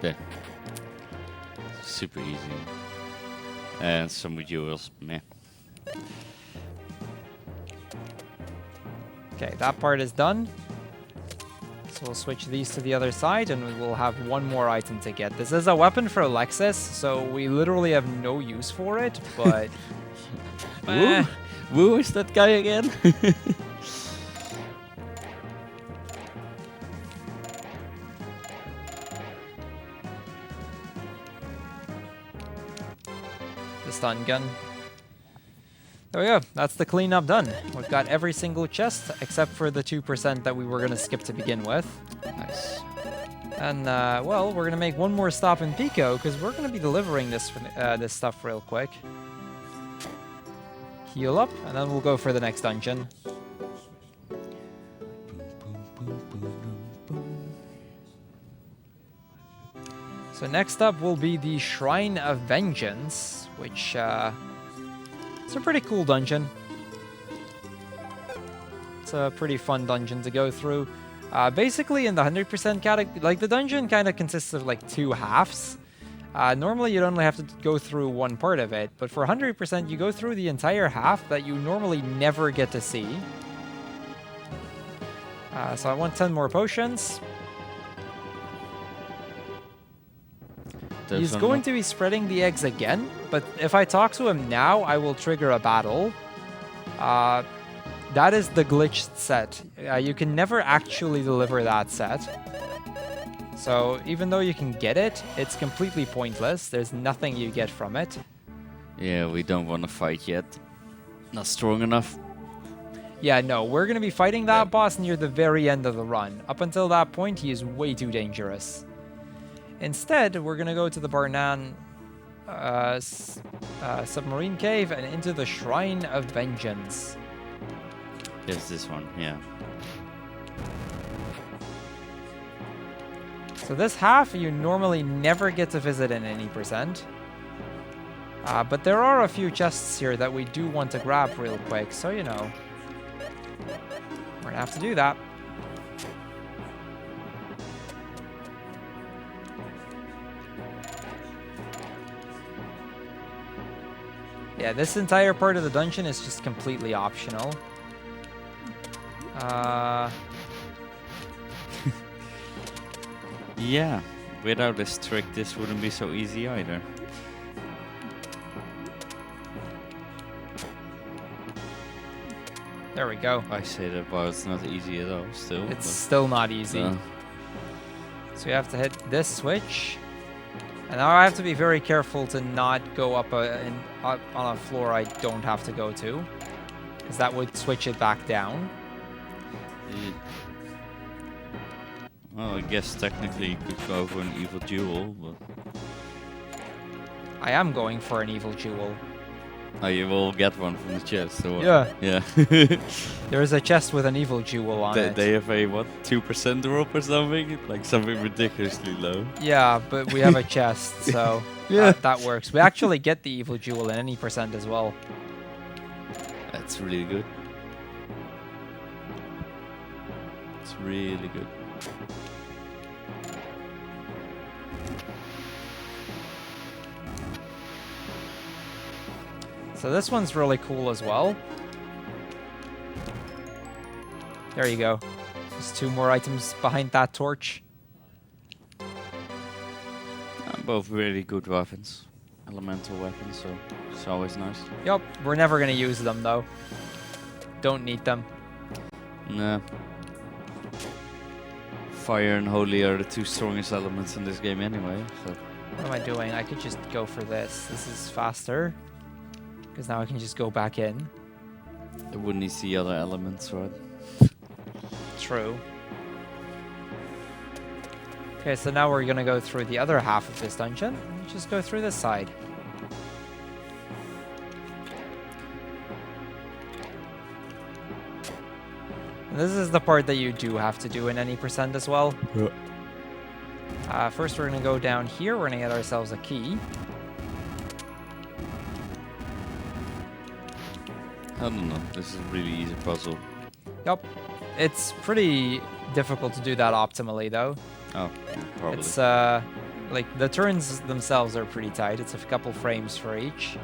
Yeah. Super easy. And some modules, meh. Okay, that part is done. So we'll switch these to the other side, and we will have one more item to get. This is a weapon for Alexis, so we literally have no use for it, but... Woo! Woo is that guy again? The stun gun. There we go. That's the cleanup done. We've got every single chest except for the 2% that we were going to skip to begin with. Nice. And, well, we're going to make one more stop in Pico because we're going to be delivering this stuff real quick. Heal up, and then we'll go for the next dungeon. So next up will be the Shrine of Vengeance, which, it's a pretty cool dungeon. It's a pretty fun dungeon to go through. Basically, in the 100% category, like the dungeon kind of consists of like two halves. Normally, you'd only have to go through one part of it, but for 100%, you go through the entire half that you normally never get to see. So I want 10 more potions. He's going to be spreading the eggs again, but if I talk to him now, I will trigger a battle. That is the glitched set. You can never actually deliver that set. So even though you can get it, it's completely pointless. There's nothing you get from it. Yeah, we don't want to fight yet. Not strong enough. Yeah, no, we're going to be fighting that boss near the very end of the run. Up until that point, he is way too dangerous. Instead, we're going to go to the Barnan submarine cave and into the Shrine of Vengeance. Yes, this one, yeah. So this half, you normally never get to visit in any percent. But there are a few chests here that we do want to grab real quick, so you know. We're going to have to do that. Yeah, this entire part of the dungeon is just completely optional. Yeah, without this trick, this wouldn't be so easy either. There we go. I say that, but it's not easy at all, still. It's still not easy. No. So you have to hit this switch. And now I have to be very careful to not go up on a floor I don't have to go to. Because that would switch it back down. Yeah. Well, I guess technically you could go for an evil jewel, but... I am going for an evil jewel. Oh, you will get one from the chest, or... Yeah. Yeah. There is a chest with an evil jewel on it. They have a, what, 2% drop or something? Like something ridiculously low. Yeah, but we have a chest, so Yeah. that works. We actually get the evil jewel in any percent as well. That's really good. It's really good. So this one's really cool as well. There you go. There's 2 more items behind that torch. Both really good weapons. Elemental weapons, so it's always nice. Yup, we're never going to use them though. Don't need them. Nah. Fire and holy are the 2 strongest elements in this game anyway, so... What am I doing? I could just go for this. This is faster. Because now I can just go back in. It wouldn't need the other elements, right? True. Okay, so now we're going to go through the other half of this dungeon. Just go through this side. And this is the part that you do have to do in any percent as well. Yeah. First, we're going to go down here. We're going to get ourselves a key. I don't know, this is a really easy puzzle. Yup. It's pretty difficult to do that optimally, though. Oh, yeah, probably. It's, Like, the turns themselves are pretty tight. It's a couple frames for each.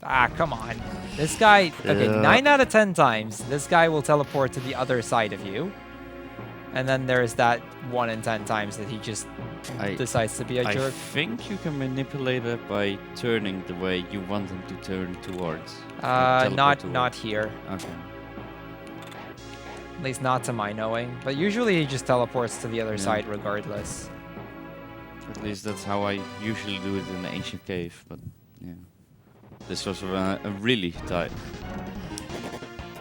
Ah, come on. This guy... Okay, 9 out of 10 times, this guy will teleport to the other side of you. And then there's that 1 in 10 times that he just decides to be a jerk. I think you can manipulate it by turning the way you want him to turn towards. Not here. Okay. At least not to my knowing. But usually he just teleports to the other side regardless. At least that's how I usually do it in the ancient cave, but yeah. This was a really tight.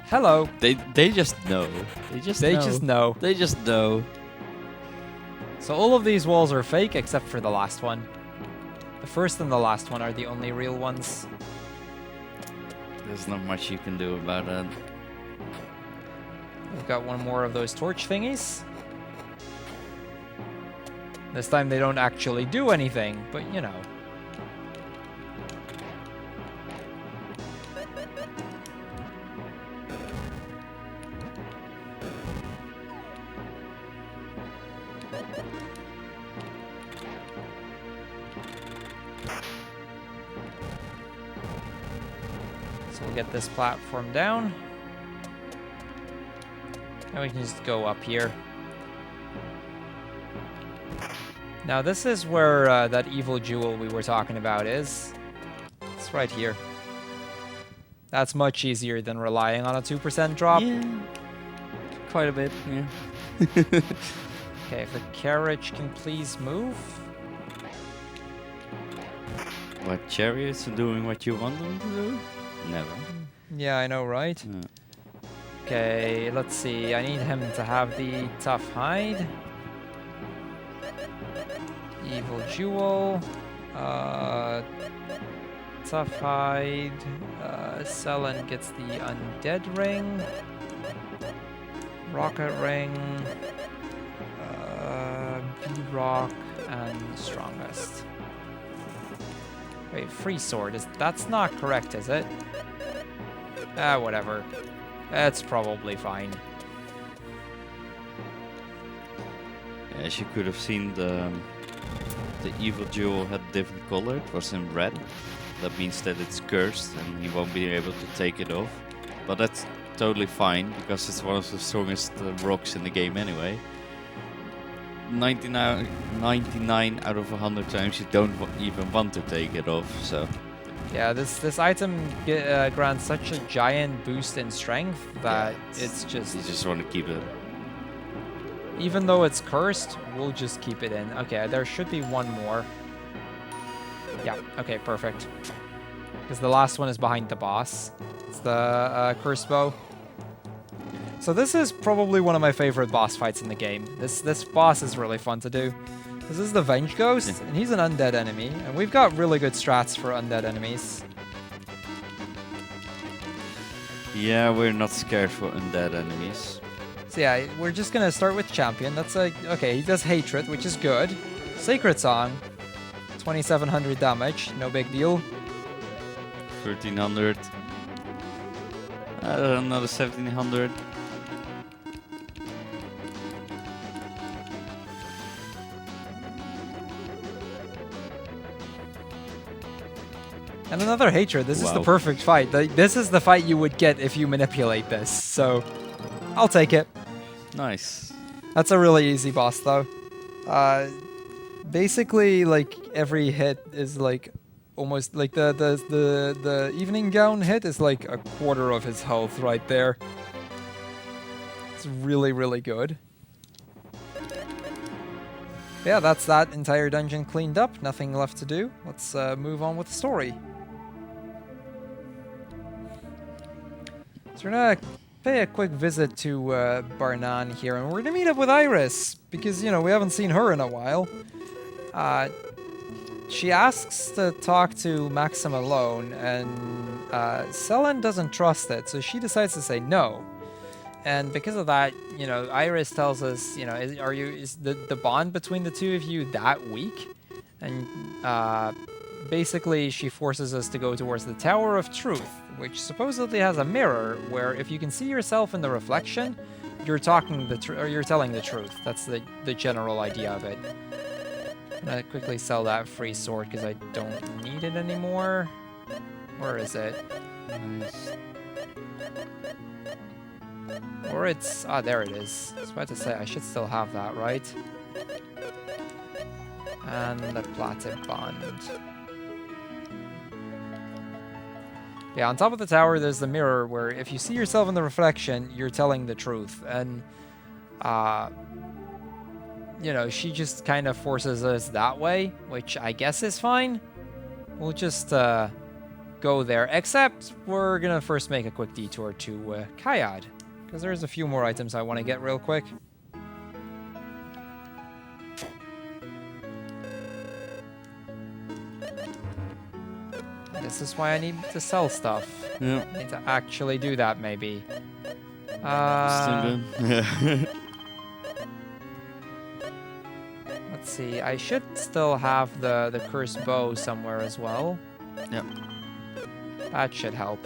Hello. They just know. They just know. They just know. So all of these walls are fake except for the last one. The first and the last one are the only real ones. There's not much you can do about that. We've got one more of those torch thingies. This time they don't actually do anything, but you know. So we'll get this platform down. And we can just go up here. Now this is where that evil jewel we were talking about is. It's right here. That's much easier than relying on a 2% drop. Yeah. Quite a bit, yeah. Okay, if the carriage can please move. What, chariots are doing what you want them to do? Never. Yeah, I know, right? Yeah. Okay, let's see. I need him to have the tough hide. Evil jewel. Tough hide. Selen gets the undead ring. Rocket ring. B-rock and strongest. Wait, free sword. That's not correct, is it? Ah, whatever. That's probably fine. As you could have seen, the evil jewel had different color. It was in red. That means that it's cursed and he won't be able to take it off. But that's totally fine because it's one of the strongest rocks in the game anyway. 99 out of 100 times you don't even want to take it off, so... Yeah, this item grants such a giant boost in strength that it's just... You just want to keep it. Even though it's cursed, we'll just keep it in. Okay, there should be one more. Yeah, okay, perfect. Because the last one is behind the boss. It's the cursed bow. So this is probably one of my favorite boss fights in the game. This boss is really fun to do. This is the Venge Ghost, and he's an undead enemy. And we've got really good strats for undead enemies. Yeah, we're not scared for undead enemies. So yeah, we're just gonna start with Champion. That's okay, he does Hatred, which is good. Sacred Song, 2700 damage, no big deal. 1300. Another 1700. And another Hatred. This is the perfect fight. This is the fight you would get if you manipulate this. So, I'll take it. Nice. That's a really easy boss, though. Basically, like, every hit is like almost like the evening gown hit is like a quarter of his health right there. It's really, really good. Yeah, that's that entire dungeon cleaned up. Nothing left to do. Let's move on with the story. So we're gonna pay a quick visit to Barnan here, and we're gonna meet up with Iris, because, you know, we haven't seen her in a while. She asks to talk to Maxim alone, and Selen doesn't trust it, so she decides to say no. And because of that, you know, Iris tells us, you know, is the bond between the two of you that weak? And basically she forces us to go towards the Tower of Truth, which supposedly has a mirror where if you can see yourself in the reflection, you're telling the truth. That's the general idea of it. I'm gonna quickly sell that free sword because I don't need it anymore. Where is it? Nice. Or it's... Ah, there it is. I was about to say, I should still have that, right? And the plaited bond. Yeah, on top of the tower, there's the mirror where if you see yourself in the reflection, you're telling the truth. And, you know, she just kind of forces us that way, which I guess is fine. We'll just go there, except we're gonna first make a quick detour to Kayad, because there's a few more items I want to get real quick. This is why I need to sell stuff. Yeah. I need to actually do that, maybe. Still good. Let's see, I should still have the cursed bow somewhere as well. Yep. That should help.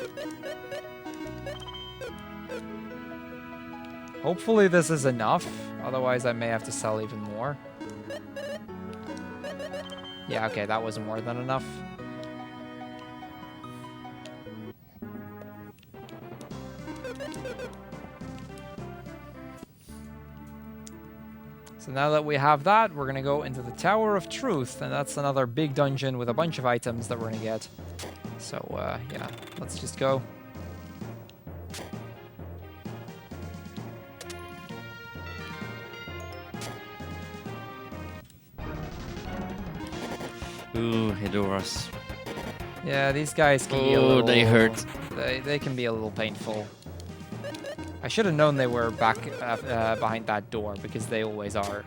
Hopefully this is enough, otherwise I may have to sell even more. Yeah, okay, that was more than enough. So now that we have that, we're going to go into the Tower of Truth, and that's another big dungeon with a bunch of items that we're going to get. So, yeah, let's just go. Ooh, Hedoras. Yeah, these guys can be a little... they hurt. They can be a little painful. I should have known they were back behind that door, because they always are.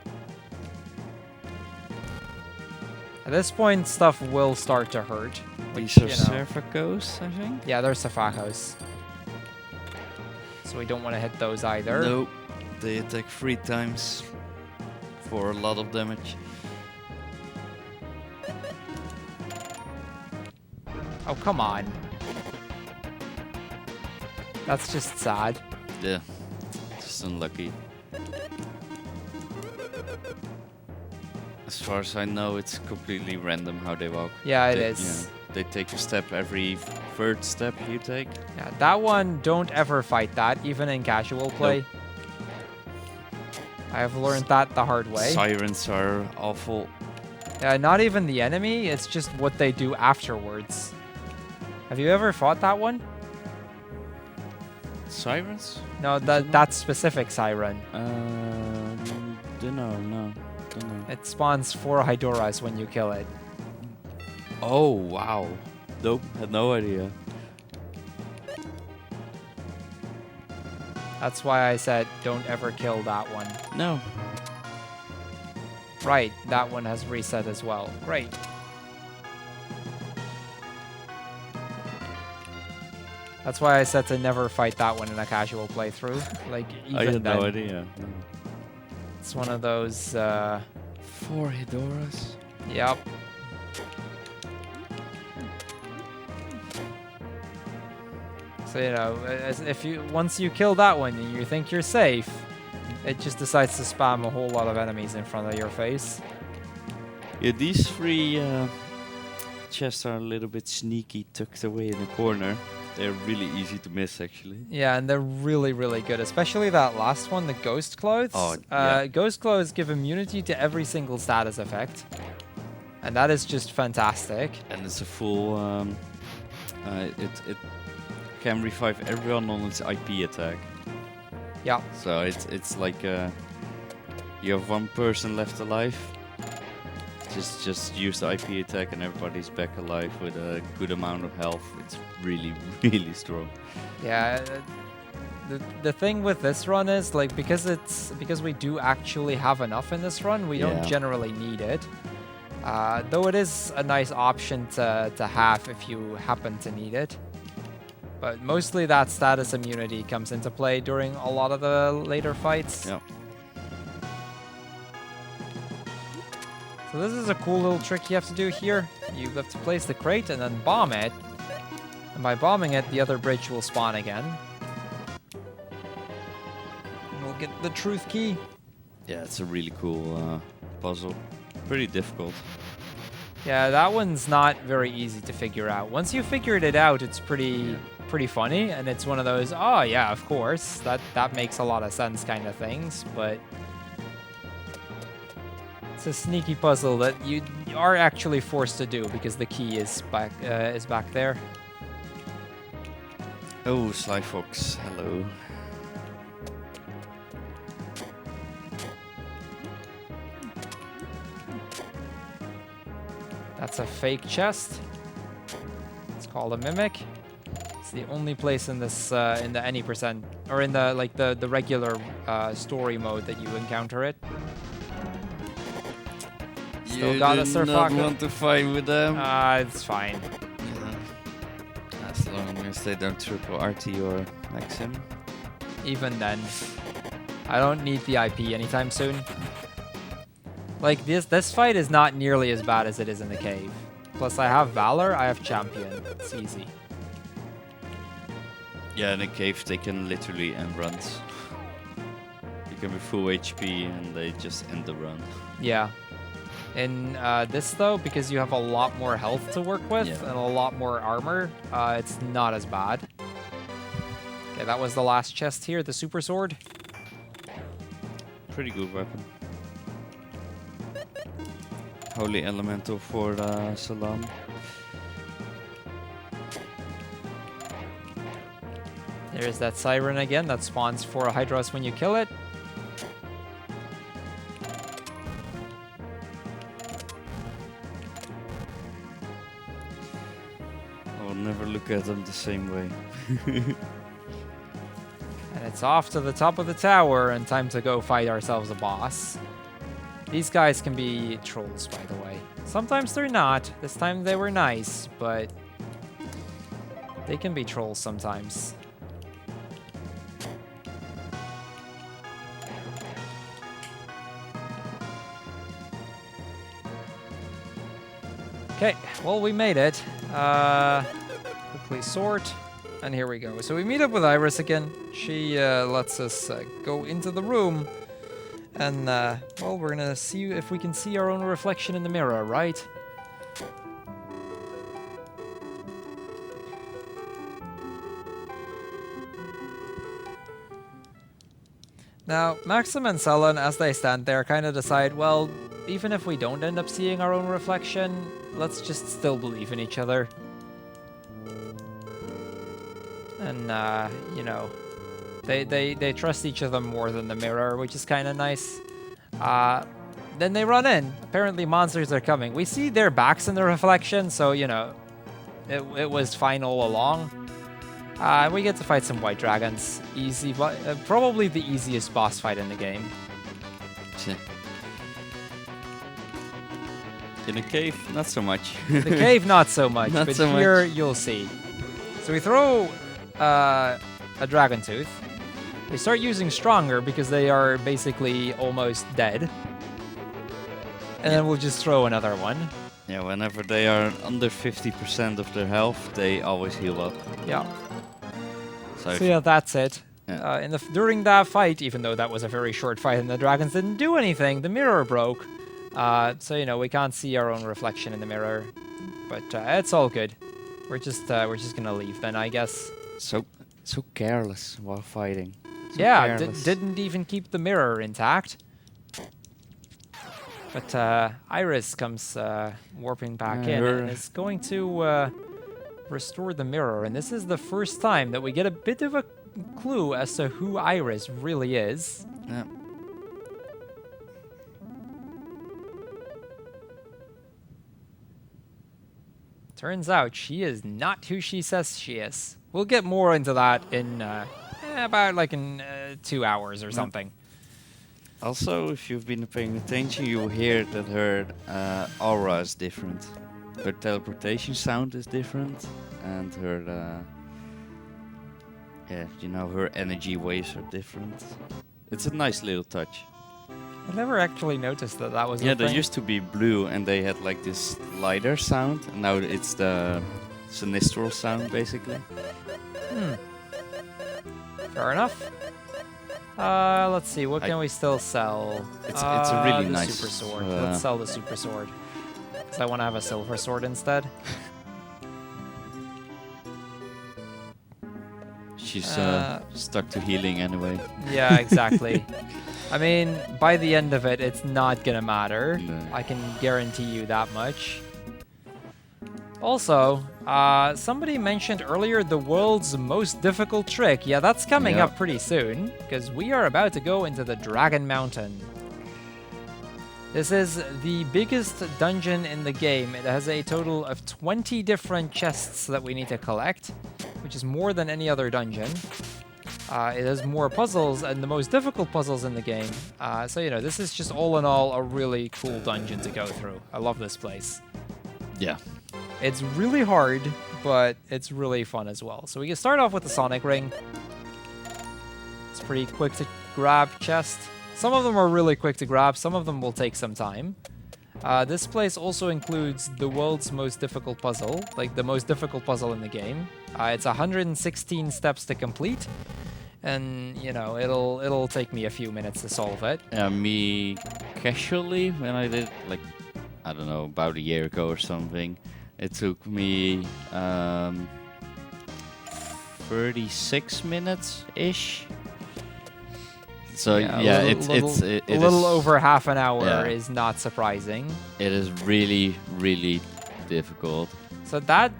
At this point, stuff will start to hurt. Which, These are you know, Serphacos, I think? yeah, they're Safakos. So we don't want to hit those either. Nope. They attack 3 times for a lot of damage. Oh, come on. That's just sad. Yeah. Just unlucky. As far as I know, it's completely random how they walk. Yeah, it They- is. yeah, they take a step every 3rd step you take. Yeah, that one, don't ever fight that, even in casual play. Nope. I have learned that the hard way. Sirens are awful. Not even the enemy, it's just what they do afterwards. Have you ever fought that one? Sirens? No, that specific siren. Dunno. It spawns 4 Hydoras when you kill it. Oh, wow. Nope, had no idea. That's why I said don't ever kill that one. No. Right, that one has reset as well. Great. That's why I said to never fight that one in a casual playthrough. Like, even I had then, no idea. No. it's one of those, 4 Hedoras? Yep. So, you know, once you kill that one and you think you're safe, it just decides to spam a whole lot of enemies in front of your face. Yeah, these 3 chests are a little bit sneaky, tucked away in the corner. They're really easy to miss, actually. Yeah, and they're really, really good, especially that last one, the Ghost Clothes. Oh, yeah. Ghost Clothes give immunity to every single status effect. And that is just fantastic. And it's a full... it can revive everyone on its IP attack. Yeah. So it's like you have 1 person left alive. Just use the IP attack and everybody's back alive with a good amount of health. It's really, really strong. Yeah. The thing with this run is, like, because we do actually have enough in this run, we don't generally need it. Though it is a nice option to have if you happen to need it. But mostly that status immunity comes into play during a lot of the later fights. Yeah. So this is a cool little trick you have to do here. You have to place the crate and then bomb it. And by bombing it, the other bridge will spawn again. And we'll get the truth key. Yeah, it's a really cool puzzle. pretty difficult. Yeah, that one's not very easy to figure out. Once you figured it out, it's pretty funny, and it's one of those, oh yeah, of course, that makes a lot of sense kind of things, but it's a sneaky puzzle that you are actually forced to do because the key is back there. Oh, Sly Fox, hello. That's a fake chest. It's called a mimic. It's the only place in this in the any percent or in the like the regular story mode that you encounter it. Still got a surf not pocket. want to fight with them. It's fine. Yeah. As long as they don't triple RT or Maxim. Even then, I don't need the IP anytime soon. Like this fight is not nearly as bad as it is in the cave. Plus I have Valor, I have Champion. It's easy. Yeah, in the cave they can literally end runs. You can be full HP and they just end the run. Yeah. In this though, because you have a lot more health to work with and a lot more armor, it's not as bad. Okay, that was the last chest here, the super sword. Pretty good weapon. Holy Elemental for Salam. There's that siren again that spawns 4 Hydras when you kill it. I will never look at them the same way. And it's off to the top of the tower and time to go fight ourselves a boss. These guys can be trolls, by the way. Sometimes they're not. This time they were nice, but they can be trolls sometimes. Okay, well, we made it. Quickly sort, and here we go. So we meet up with Iris again. She lets us go into the room, and well, we're gonna see if we can see our own reflection in the mirror, right? Now, Maxim and Selen, as they stand there, kind of decide, well, even if we don't end up seeing our own reflection, let's just still believe in each other. And, you know, they trust each other more than the mirror, which is kind of nice. Then they run in. Apparently monsters are coming. We see their backs in the reflection, so, you know, it was fine all along. We get to fight some white dragons. Easy, probably the easiest boss fight in the game. In a cave, not so much. The cave, not so much, Not but so here much. you'll see. So we throw a dragon tooth. They start using stronger because they are basically almost dead. And then we'll just throw another one. Yeah, whenever they are under 50% of their health, they always heal up. Yeah. So, So yeah, that's it. Yeah. During that fight, even though that was a very short fight and the dragons didn't do anything, the mirror broke. So you know we can't see our own reflection in the mirror, but it's all good. We're just gonna leave then, I guess. so careless while fighting. So Yeah, careless. didn't even keep the mirror intact. But Iris comes warping back in and is going to restore the mirror. And this is the first time that we get a bit of a clue as to who Iris really is. Yeah. Turns out she is not who she says she is. We'll get more into that in about like in 2 hours or something. Also, if you've been paying attention, you'll hear that her aura is different. Her teleportation sound is different, and her, yeah, you know, her energy waves are different. It's a nice little touch. I never actually noticed that that was Yeah, a they thing. used to be blue, and they had like this lighter sound, and now it's the Sinistral sound, basically. Fair enough. Let's see, what can we still sell? It's a really the nice super sword. Let's sell the super sword. Because I want to have a silver sword instead. She's stuck to healing anyway. Yeah, exactly. I mean, by the end of it, it's not gonna matter. No. I can guarantee you that much. Also, somebody mentioned earlier the world's most difficult trick. Yeah, that's coming up pretty soon, because we are about to go into the Dragon Mountain. This is the biggest dungeon in the game. It has a total of 20 different chests that we need to collect, which is more than any other dungeon. It has more puzzles and the most difficult puzzles in the game. So, you know, this is just all in all a really cool dungeon to go through. I love this place. Yeah. It's really hard, but it's really fun as well. So we can start off with the Sonic Ring. It's pretty quick to grab chest. Some of them are really quick to grab, some of them will take some time. This place also includes the world's most difficult puzzle, like the most difficult puzzle in the game. It's 116 steps to complete, and you know it'll take me a few minutes to solve it. Me casually, when I did, like, I don't know, about a year ago or something, it took me 36 minutes-ish. So yeah, it's a little over half an hour is not surprising. It is really, really difficult. So that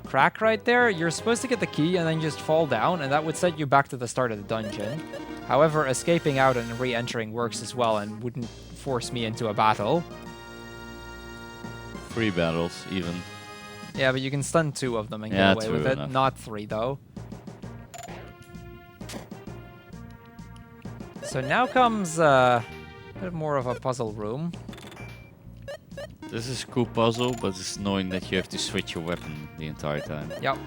crack right there, you're supposed to get the key and then just fall down, and that would set you back to the start of the dungeon. However, escaping out and re-entering works as well and wouldn't force me into a battle. 3 battles, even. Yeah, but you can stun 2 of them and get away with it. Enough. Not 3, though. So now comes a bit more of a puzzle room. This is a cool puzzle, but it's annoying that you have to switch your weapon the entire time. Yep.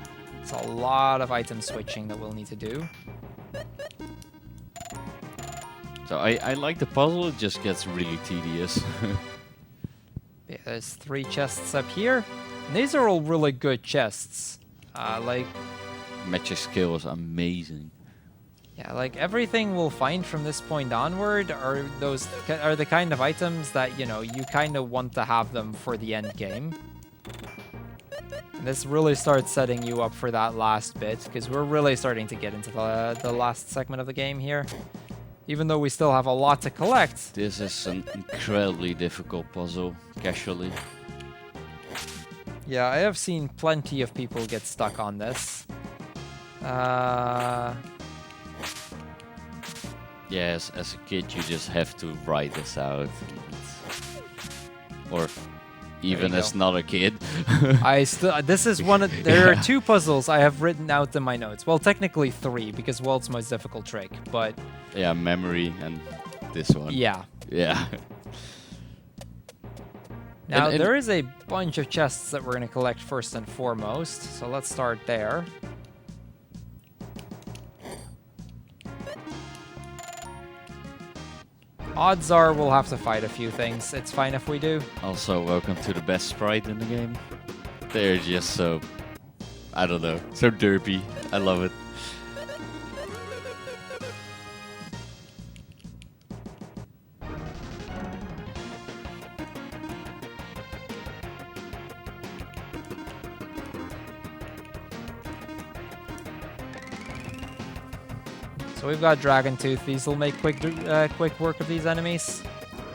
It's a lot of item switching that we'll need to do. So I like the puzzle, it just gets really tedious. Yeah, there's 3 chests up here. And these are all really good chests. Like... Magic skill is amazing. Yeah, like everything we'll find from this point onward are the kind of items that, you know, you kind of want to have them for the end game. And this really starts setting you up for that last bit, because we're really starting to get into the last segment of the game here. Even though we still have a lot to collect. This is an incredibly difficult puzzle, casually. Yeah, I have seen plenty of people get stuck on this. Yes, as a kid you just have to write this out. Or even as not a kid. This is one of... There are 2 puzzles I have written out in my notes. Well, technically 3, because world's most difficult trick, but... Yeah, memory and this one. Yeah. Yeah. Now, there is a bunch of chests that we're going to collect first and foremost, so let's start there. Odds are we'll have to fight a few things. It's fine if we do. Also, welcome to the best sprite in the game. They're just so... I don't know. So derpy. I love it. So we've got Dragon Tooth. These will make quick work of these enemies.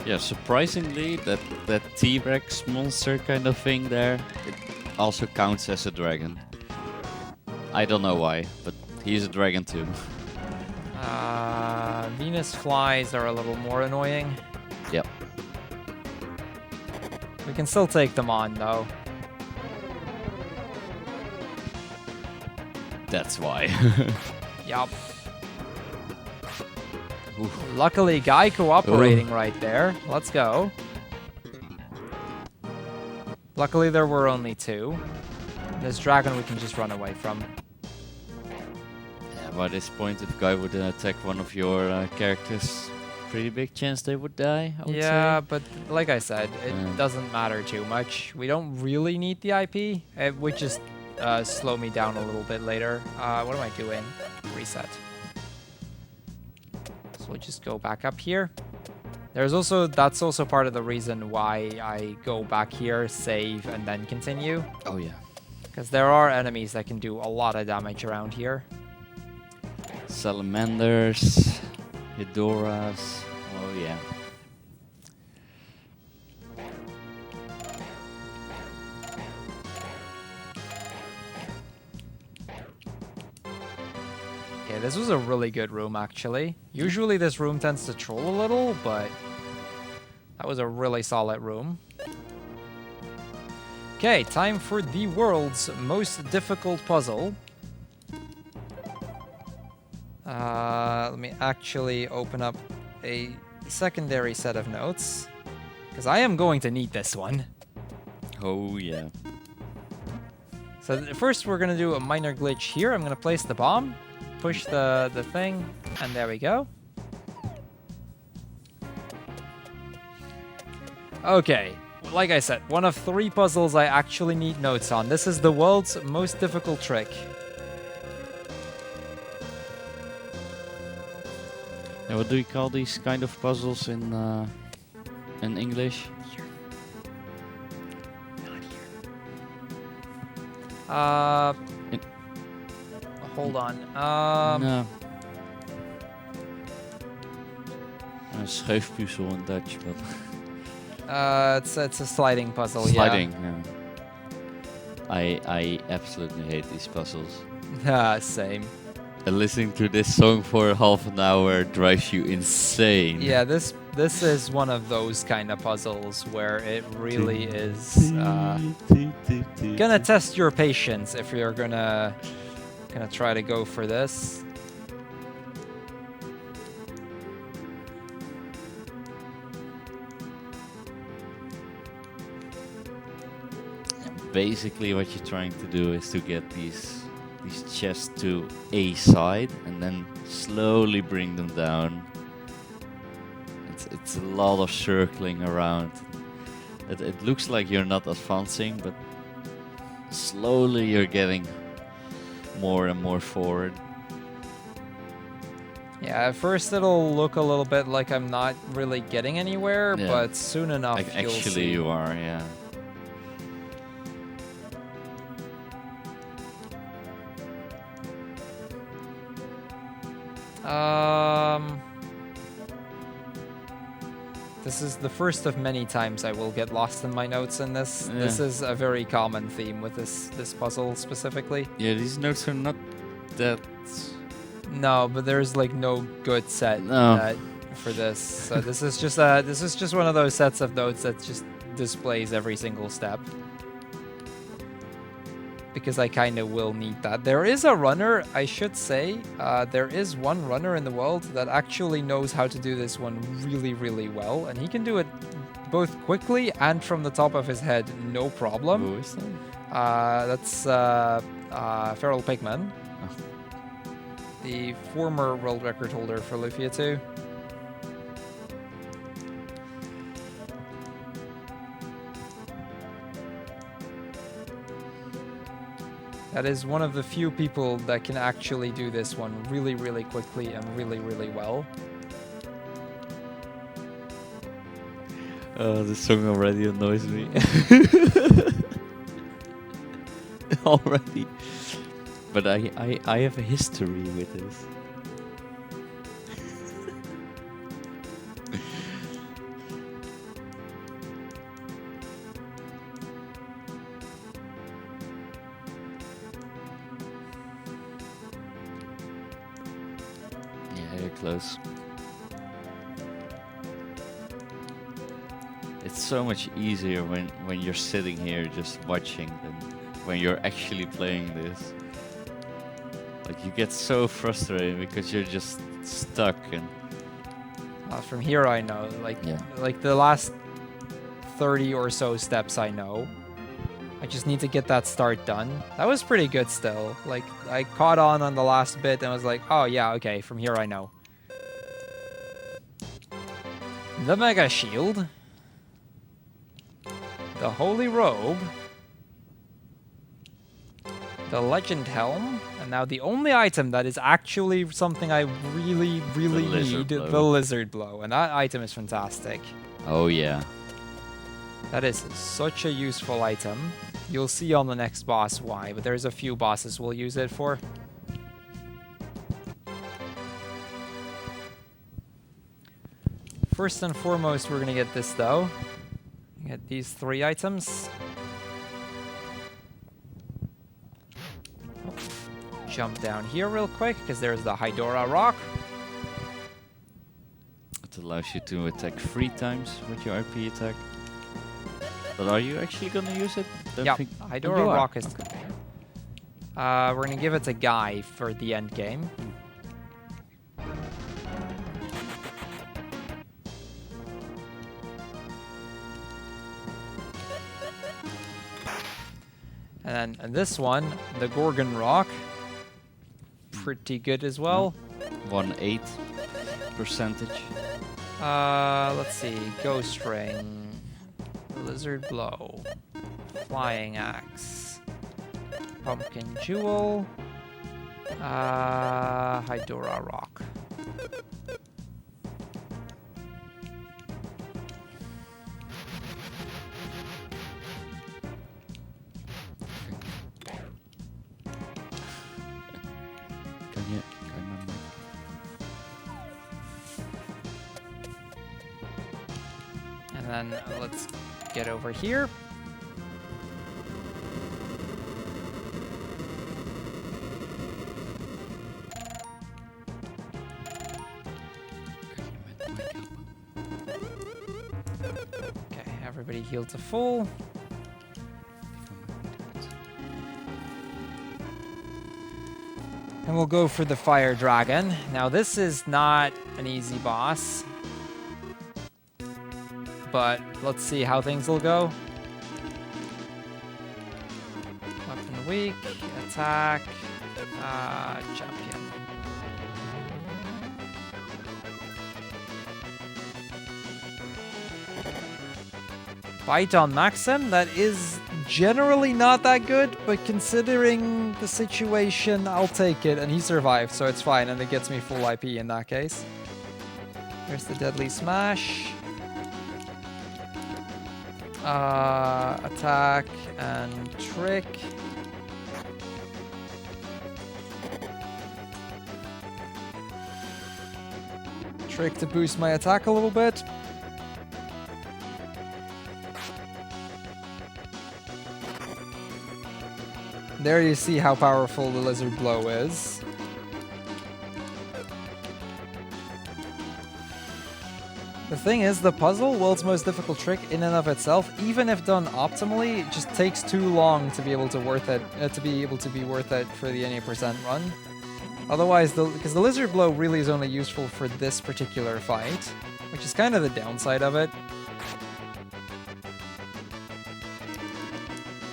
Yeah, surprisingly, that T-Rex monster kind of thing there, it also counts as a dragon. I don't know why, but he's a dragon too. Venus flies are a little more annoying. Yep. We can still take them on, though. That's why. Yup. Luckily, Guy cooperating right there. Let's go. Luckily, there were only 2. This dragon we can just run away from. Yeah, by this point, if Guy would attack one of your characters, pretty big chance they would die, I would Yeah, say. but like I said, it doesn't matter too much. We don't really need the IP. It would just slow me down a little bit later. What am I doing? Reset. So we'll just go back up here. That's also part of the reason why I go back here, save, and then continue. Oh yeah. Because there are enemies that can do a lot of damage around here. Salamanders, Hedoras. Oh yeah. Okay, this was a really good room, actually. Usually this room tends to troll a little, but that was a really solid room. Okay, time for the world's most difficult puzzle. Let me actually open up a secondary set of notes, because I am going to need this one. Oh yeah. So first we're going to do a minor glitch here. I'm going to place the bomb, push the thing, and there we go. Okay, like I said, one of 3 puzzles I actually need notes on. This is the world's most difficult trick. And what do you call these kind of puzzles in English? Here. Not here. Hold on. No. Een schuifpuzzel in Dutch, but It's a sliding puzzle. sliding. Yeah. I absolutely hate these puzzles. Yeah. Same. And listening to this song for half an hour drives you insane. Yeah, this is one of those kind of puzzles where it really is gonna test your patience if you're gonna try to go for this. Basically what you're trying to do is to get these chests to a side and then slowly bring them down. It's a lot of circling around. It looks like you're not advancing, but slowly you're getting more and more forward. Yeah, at first it'll look a little bit like I'm not really getting anywhere, Yeah. but soon enough you'll Actually see. you are, yeah. This is the first of many times I will get lost in my notes in this. Yeah. This is a very common theme with this puzzle specifically. Yeah, these notes are not that... No, but there's like no good set No. for this. So this is just one of those sets of notes that just displays every single step. Because I kind of will need that. There is a runner, I should say. There is one runner in the world that actually knows how to do this one really, really well. And he can do it both quickly and from the top of his head, no problem. Who is that? That's Feral Pigman. Oh. The former world record holder for Lufia 2. That is one of the few people that can actually do this one really, really quickly and really, really well. This song already annoys me. Already. But I have a history with this. Close. It's so much easier when you're sitting here just watching than when you're actually playing this. Like you get so frustrated because you're just stuck and From here I know, like the last 30 or so steps I know. I just need to get that start done. That was pretty good still. Like I caught on the last bit and was like, oh yeah, okay, from here I know. The Mega Shield. The Holy Robe. the Legend Helm, and now the only item that is actually something I really need, the Lizard Blow, and that item is fantastic. Oh yeah. That is such a useful item. You'll see on the next boss why, but there's a few bosses we'll use it for. First and foremost, we're gonna get this though. Get these 3 items. Jump down here real quick, because there's the Hydora Rock. It allows you to attack 3 times with your RP attack. But are you actually gonna use it? Yeah, Hydora Rock is... we're gonna give it to Guy for the end game. And then this one, the Gorgon Rock, pretty good as well. 1/8 percentage. Let's see, Ghost Ring, Lizard Blow, Flying Axe, Pumpkin Jewel, Hydora Rock. And then let's get over here. Okay, everybody healed to full. And we'll go for the Fire Dragon. Now this is not an easy boss, but let's see how things will go. Weapon weak, attack, champion. Bite on Maxim, that is generally not that good, but considering the situation, I'll take it, and he survived, so it's fine, and it gets me full IP in that case. There's the Deadly Smash. Attack and trick. Trick to boost my attack a little bit. There you see how powerful the Lizard Blow is. The thing is, the puzzle, world's most difficult trick in and of itself, even if done optimally, it just takes too long to be able to be worth it for the 80% run. Otherwise, because the Lizard Blow really is only useful for this particular fight, which is kind of the downside of it.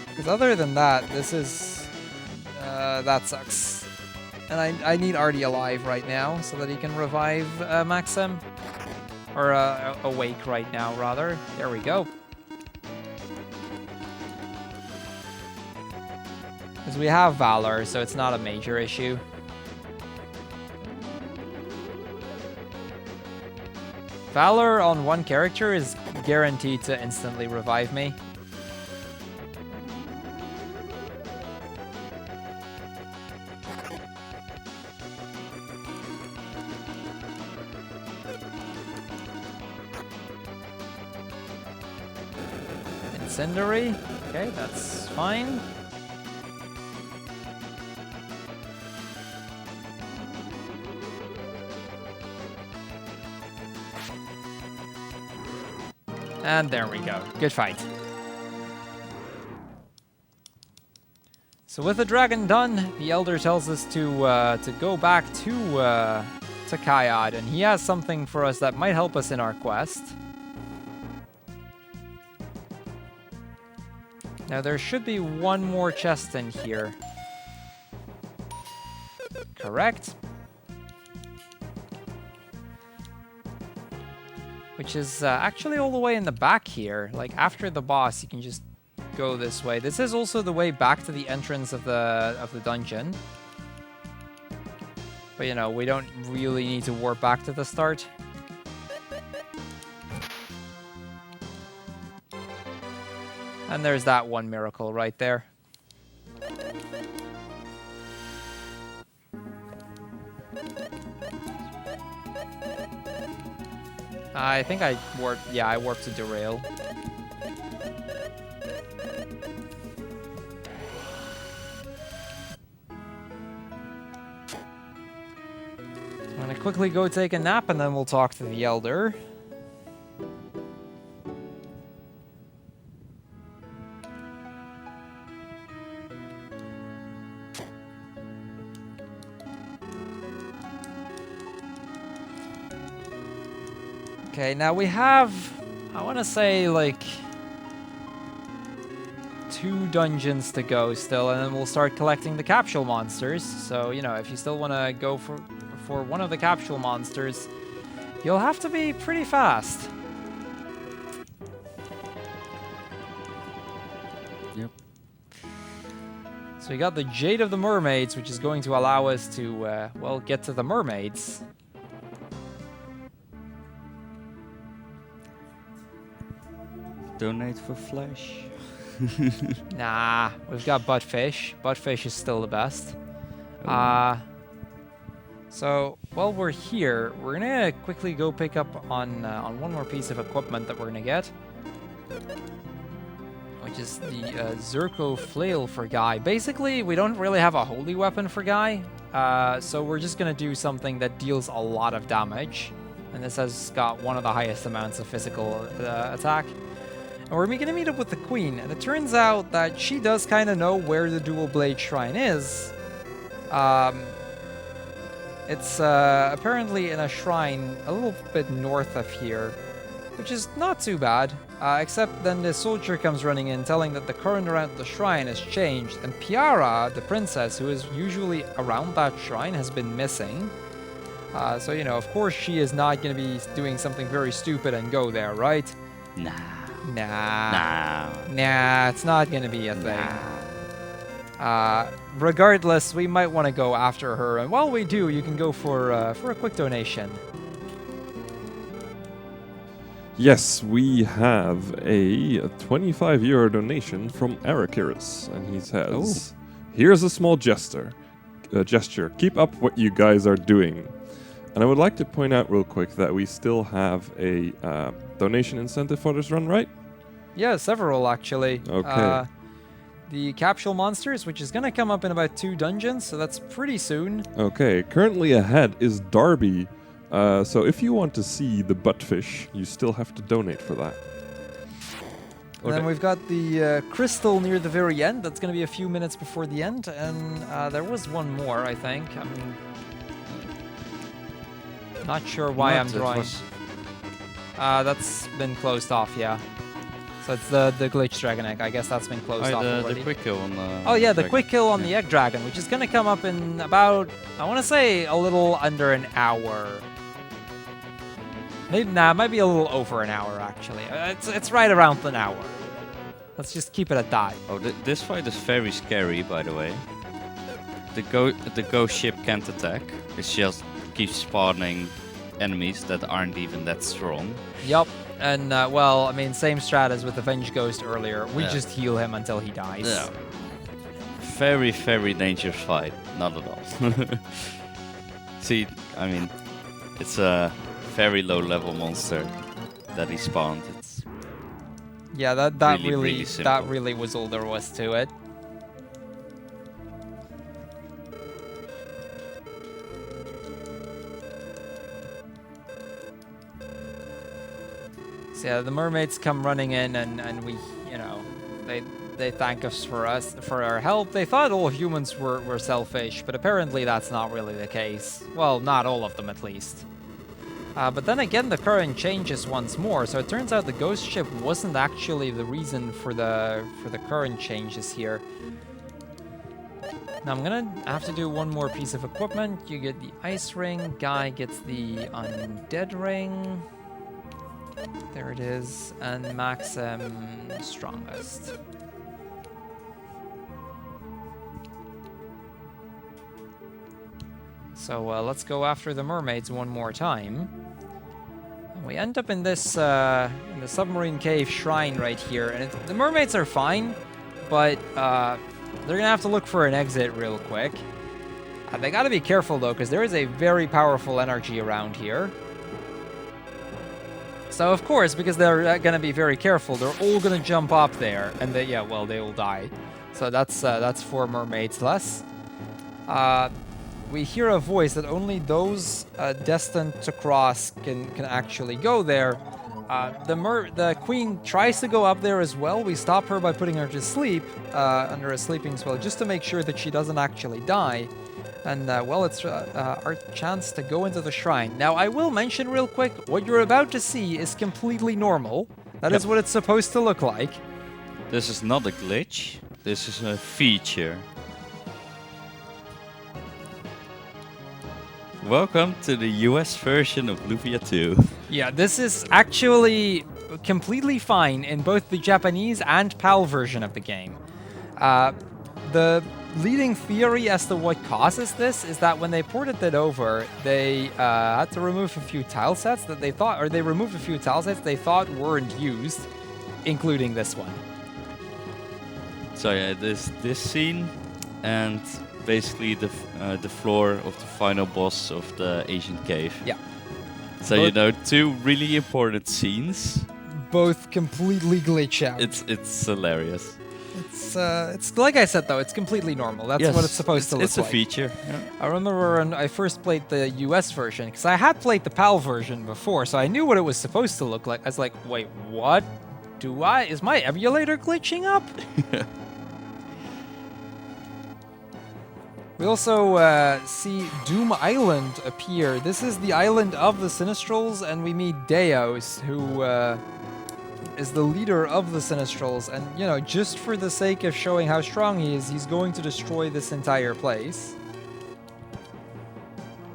Because other than that, this is... that sucks. And I need Artie alive right now so that he can revive Maxim. Or awake right now, rather. There we go. Because we have Valor, so it's not a major issue. Valor on one character is guaranteed to instantly revive me. Incendiary. Okay, that's fine. And there we go. Good fight. So with the dragon done, the Elder tells us to go back to Kayad, and he has something for us that might help us in our quest. Now there should be one more chest in here. Correct. Which is actually all the way in the back here. Like after the boss, you can just go this way. This is also the way back to the entrance of the dungeon. But, you know, we don't really need to warp back to the start. And there's that one miracle right there. I think I warped, yeah, I warped to derail. I'm gonna quickly go take a nap and then we'll talk to the Elder. Okay, now we have, I want to say, like, 2 dungeons to go still, and then we'll start collecting the capsule monsters. So, you know, if you still want to go for one of the capsule monsters, you'll have to be pretty fast. Yep. So we got the Jade of the Mermaids, which is going to allow us to, well, get to the mermaids. Donate for flesh. Nah, we've got Buttfish. Buttfish is still the best. So while we're here, we're gonna quickly go pick up on one more piece of equipment that we're gonna get, which is the Zirco Flail for Guy. Basically, we don't really have a holy weapon for Guy, so we're just gonna do something that deals a lot of damage, and this has got one of the highest amounts of physical attack. And we're going to meet up with the Queen, and it turns out that she does kind of know where the Dual Blade Shrine is. It's apparently in a shrine a little bit north of here, which is not too bad, except then the soldier comes running in telling that the current around the shrine has changed, and Piara, the princess, who is usually around that shrine, has been missing. So, you know, of course she is not going to be doing something very stupid and go there, right? Nah, it's not gonna be a thing. Regardless, we might want to go after her, and while we do, you can go for a quick donation. Yes, we have a 25 euro donation from Arakiris, and he says, "Here's a small gesture. Keep up what you guys are doing." And I would like to point out real quick that we still have a donation incentive for this run, right? Yeah, several actually. Okay. The capsule monsters, which is going to come up in about 2 dungeons, so that's pretty soon. Okay, currently ahead is Darby. So if you want to see the buttfish, you still have to donate for that. And then we've got the crystal near the very end. That's going to be a few minutes before the end. And there was one more, I think. I'm not sure why I'm drawing. That's been closed off, yeah. So it's the glitch dragon egg. I guess that's been closed off already. The quick kill on the Oh yeah, the dragon. quick kill on the egg dragon, which is gonna come up in about, I want to say, a little under an hour. Maybe it might be a little over an hour actually. It's right around an hour. Let's just keep it at that. Oh, this fight is very scary, by the way. The ghost ship can't attack. It just keeps spawning enemies that aren't even that strong. Yup. And, well, I mean, same strat as with Avenge Ghost earlier. We just heal him until he dies. Yeah. Very, very dangerous fight. Not at all. See, I mean, it's a very low level monster that he spawned. It's yeah, that really simple. really was all there was to it. So yeah, the mermaids come running in, and we, you know, they thank us for our help. They thought all humans were selfish, but apparently that's not really the case. Well, not all of them at least. But then again, the current changes once more, so it turns out the ghost ship wasn't actually the reason for the current changes here. Now I'm gonna have to do one more piece of equipment. You get the ice ring, Guy gets the undead ring. There it is, and Maxim strongest. So let's go after the mermaids one more time. And we end up in this in the submarine cave shrine right here, and the mermaids are fine, but they're gonna have to look for an exit real quick. They gotta be careful though, because there is a very powerful energy around here. So of course, because they're gonna be very careful, they're all gonna jump up there, and they will die. So that's 4 mermaids less. We hear a voice that only those destined to cross can actually go there. The queen tries to go up there as well. We stop her by putting her to sleep under a sleeping spell, just to make sure that she doesn't actually die. And well, it's our chance to go into the shrine. Now, I will mention real quick, what you're about to see is completely normal. That is what it's supposed to look like. This is not a glitch. This is a feature. Welcome to the US version of Lufia 2. Yeah, this is actually completely fine in both the Japanese and PAL version of the game. The leading theory as to what causes this is that when they ported it over, they had to remove a few tile sets that they thought, or they removed a few tile sets they thought weren't used, including this one. So yeah, this scene and basically the floor of the final boss of the Asian cave. Yeah. So you know, 2 really important scenes. Both completely glitch out. It's hilarious. It's like I said though, it's completely normal. That's what it's supposed to look like. It's a feature. Yeah. I remember when I first played the US version, because I had played the PAL version before, so I knew what it was supposed to look like. I was like, wait, what? Is my emulator glitching up? We also see Doom Island appear. This is the island of the Sinistrals, and we meet Deos, who is the leader of the Sinistrals. And, you know, just for the sake of showing how strong he is, he's going to destroy this entire place.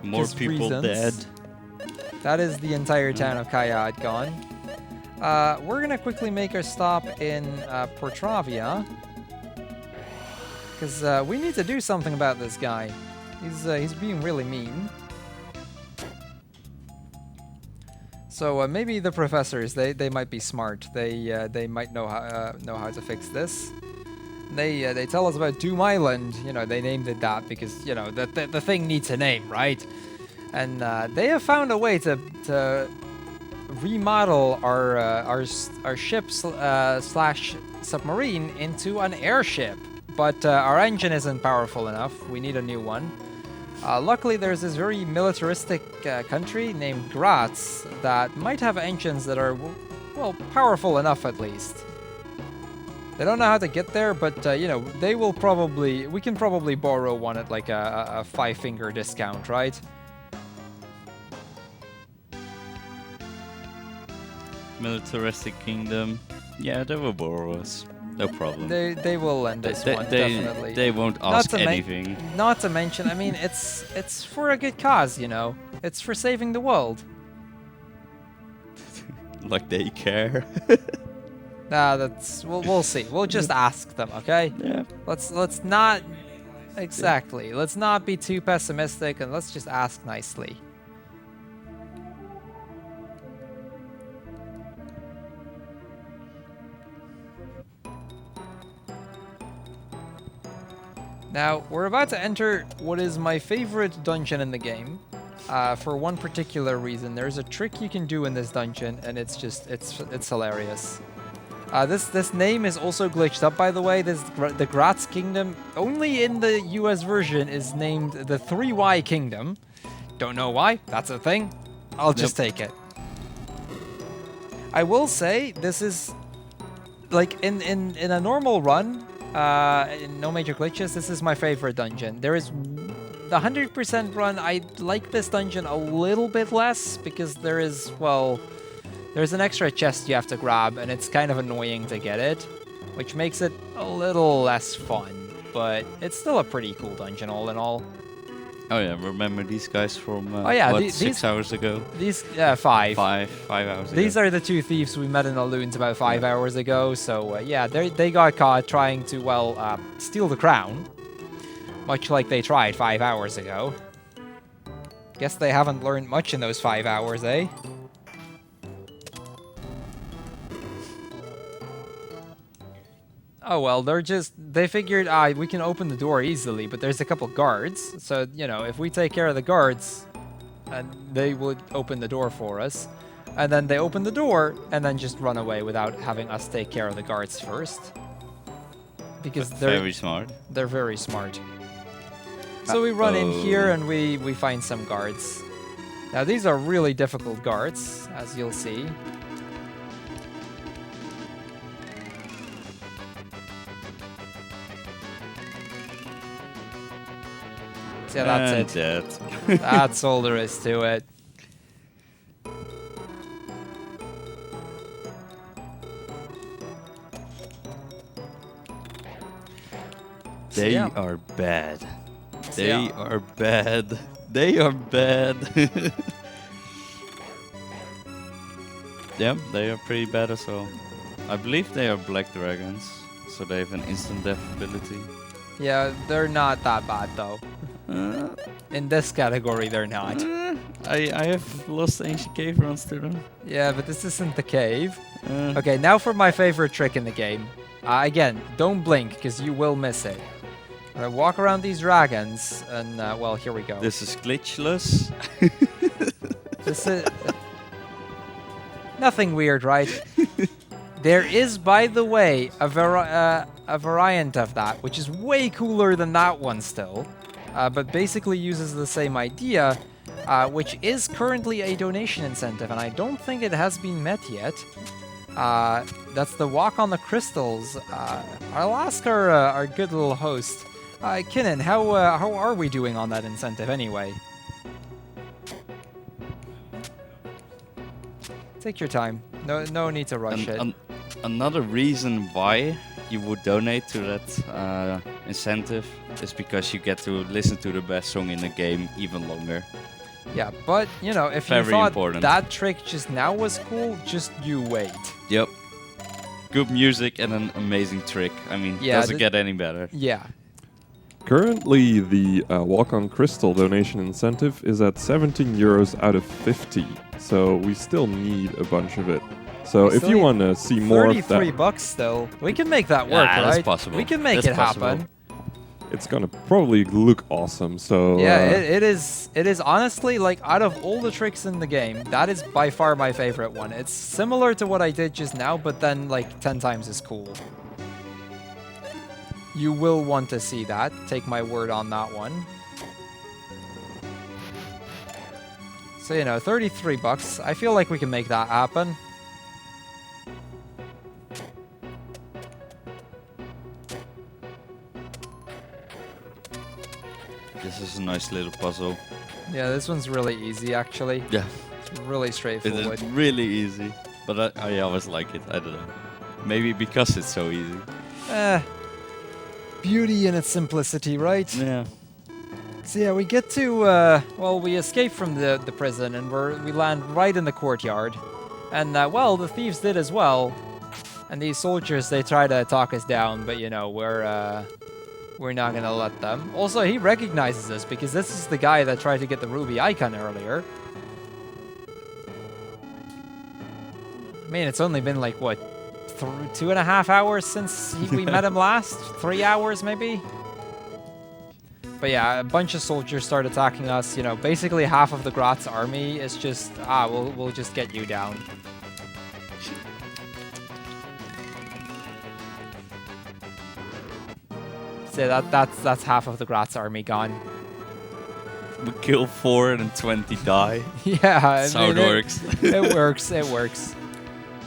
More people dead. That is the entire town of Kayad gone. We're going to quickly make a stop in Portravia. Because we need to do something about this guy. He's being really mean. So maybe the professors, they might be smart. They might know how to fix this. They tell us about Doom Island. You know, they named it that because, you know, the thing needs a name, right? And they have found a way to remodel our ship slash submarine into an airship. But our engine isn't powerful enough. We need a new one. Luckily, there's this very militaristic country named Graz that might have engines that are, well, powerful enough at least. They don't know how to get there, but, you know, we can probably borrow one at like a 5-finger discount, right? Militaristic kingdom. Yeah, they will borrow us. No problem. They will lend us one, definitely. They won't ask anything. Not to mention, I mean, it's for a good cause, you know. It's for saving the world. Like they care. Nah, we'll see. We'll just ask them, okay? Yeah. Let's not exactly. Let's not be too pessimistic, and let's just ask nicely. Now, we're about to enter what is my favorite dungeon in the game, for one particular reason. There's a trick you can do in this dungeon, and it's hilarious. This name is also glitched up, by the way. The Graz Kingdom, only in the US version, is named the 3Y Kingdom. Don't know why. That's a thing. I'll just take it. I will say, this is, like, in a normal run, no major glitches, this is my favorite dungeon. There is the 100% run. I like this dungeon a little bit less because there's an extra chest you have to grab, and it's kind of annoying to get it, which makes it a little less fun, but it's still a pretty cool dungeon all in all. Oh yeah, remember these guys from 6 hours ago? These 5 hours ago. These are the 2 thieves we met in the Loons about 5 hours ago. So yeah, they got caught trying to steal the crown, much like they tried 5 hours ago. Guess they haven't learned much in those 5 hours, eh? Oh well, they figured, we can open the door easily, but there's a couple guards. So, you know, if we take care of the guards, and they would open the door for us. And then they open the door, and then just run away without having us take care of the guards first. Because they're very smart. They're very smart. So we run in here, and we find some guards. Now, these are really difficult guards, as you'll see. So yeah, that's it. That's all there is to it. They are bad. They are bad. They are bad. Yeah, they are pretty bad as well. I believe they are black dragons, so they have an instant death ability. Yeah, they're not that bad though. In this category, they're not. I have lost ancient cave runs to them. Yeah, but this isn't the cave. Okay, now for my favorite trick in the game. Again, don't blink, because you will miss it. I walk around these dragons, and, well, here we go. This is glitchless. This is... Nothing weird, right? There is, by the way, a variant of that, which is way cooler than that one still. But basically uses the same idea, which is currently a donation incentive, and I don't think it has been met yet. That's the walk on the crystals. I'll ask our good little host, Kinnan, how are we doing on that incentive anyway? Take your time. No need to rush it. Another reason why you would donate to that incentive is because you get to listen to the best song in the game even longer. Yeah, but, you know, if you thought that trick just now was cool, just you wait. Yep. Good music and an amazing trick. I mean, doesn't get any better. Yeah. Currently, the Walk on Crystal donation incentive is at 17 euros out of 50. So we still need a bunch of it. So if you want to see more of that... 33 bucks still. We can make that work, right? That's possible. We can make it happen. It's gonna probably look awesome, so... Yeah, it is honestly, like, out of all the tricks in the game, that is by far my favorite one. It's similar to what I did just now, but then, like, 10 times as cool. You will want to see that. Take my word on that one. So, you know, 33 bucks. I feel like we can make that happen. This is a nice little puzzle. Yeah, this one's really easy, actually. Yeah. It's really straightforward. It is really easy. But I always like it. I don't know. Maybe because it's so easy. Beauty in its simplicity, right? Yeah. So yeah, we get to, well, we escape from the prison, and we land right in the courtyard. And, well, the thieves did as well. And these soldiers, they try to talk us down, but, you know, we're not gonna let them. Also, he recognizes us, because this is the guy that tried to get the ruby icon earlier. I mean, it's only been, like, what, 2.5 hours since we met him last? 3 hours, maybe? But yeah, a bunch of soldiers start attacking us. You know, basically half of the Graz army is just, we'll just get you down. So that's half of the Graz army gone. We kill 4 and 20 die. Yeah, that's how it works. It works, it works.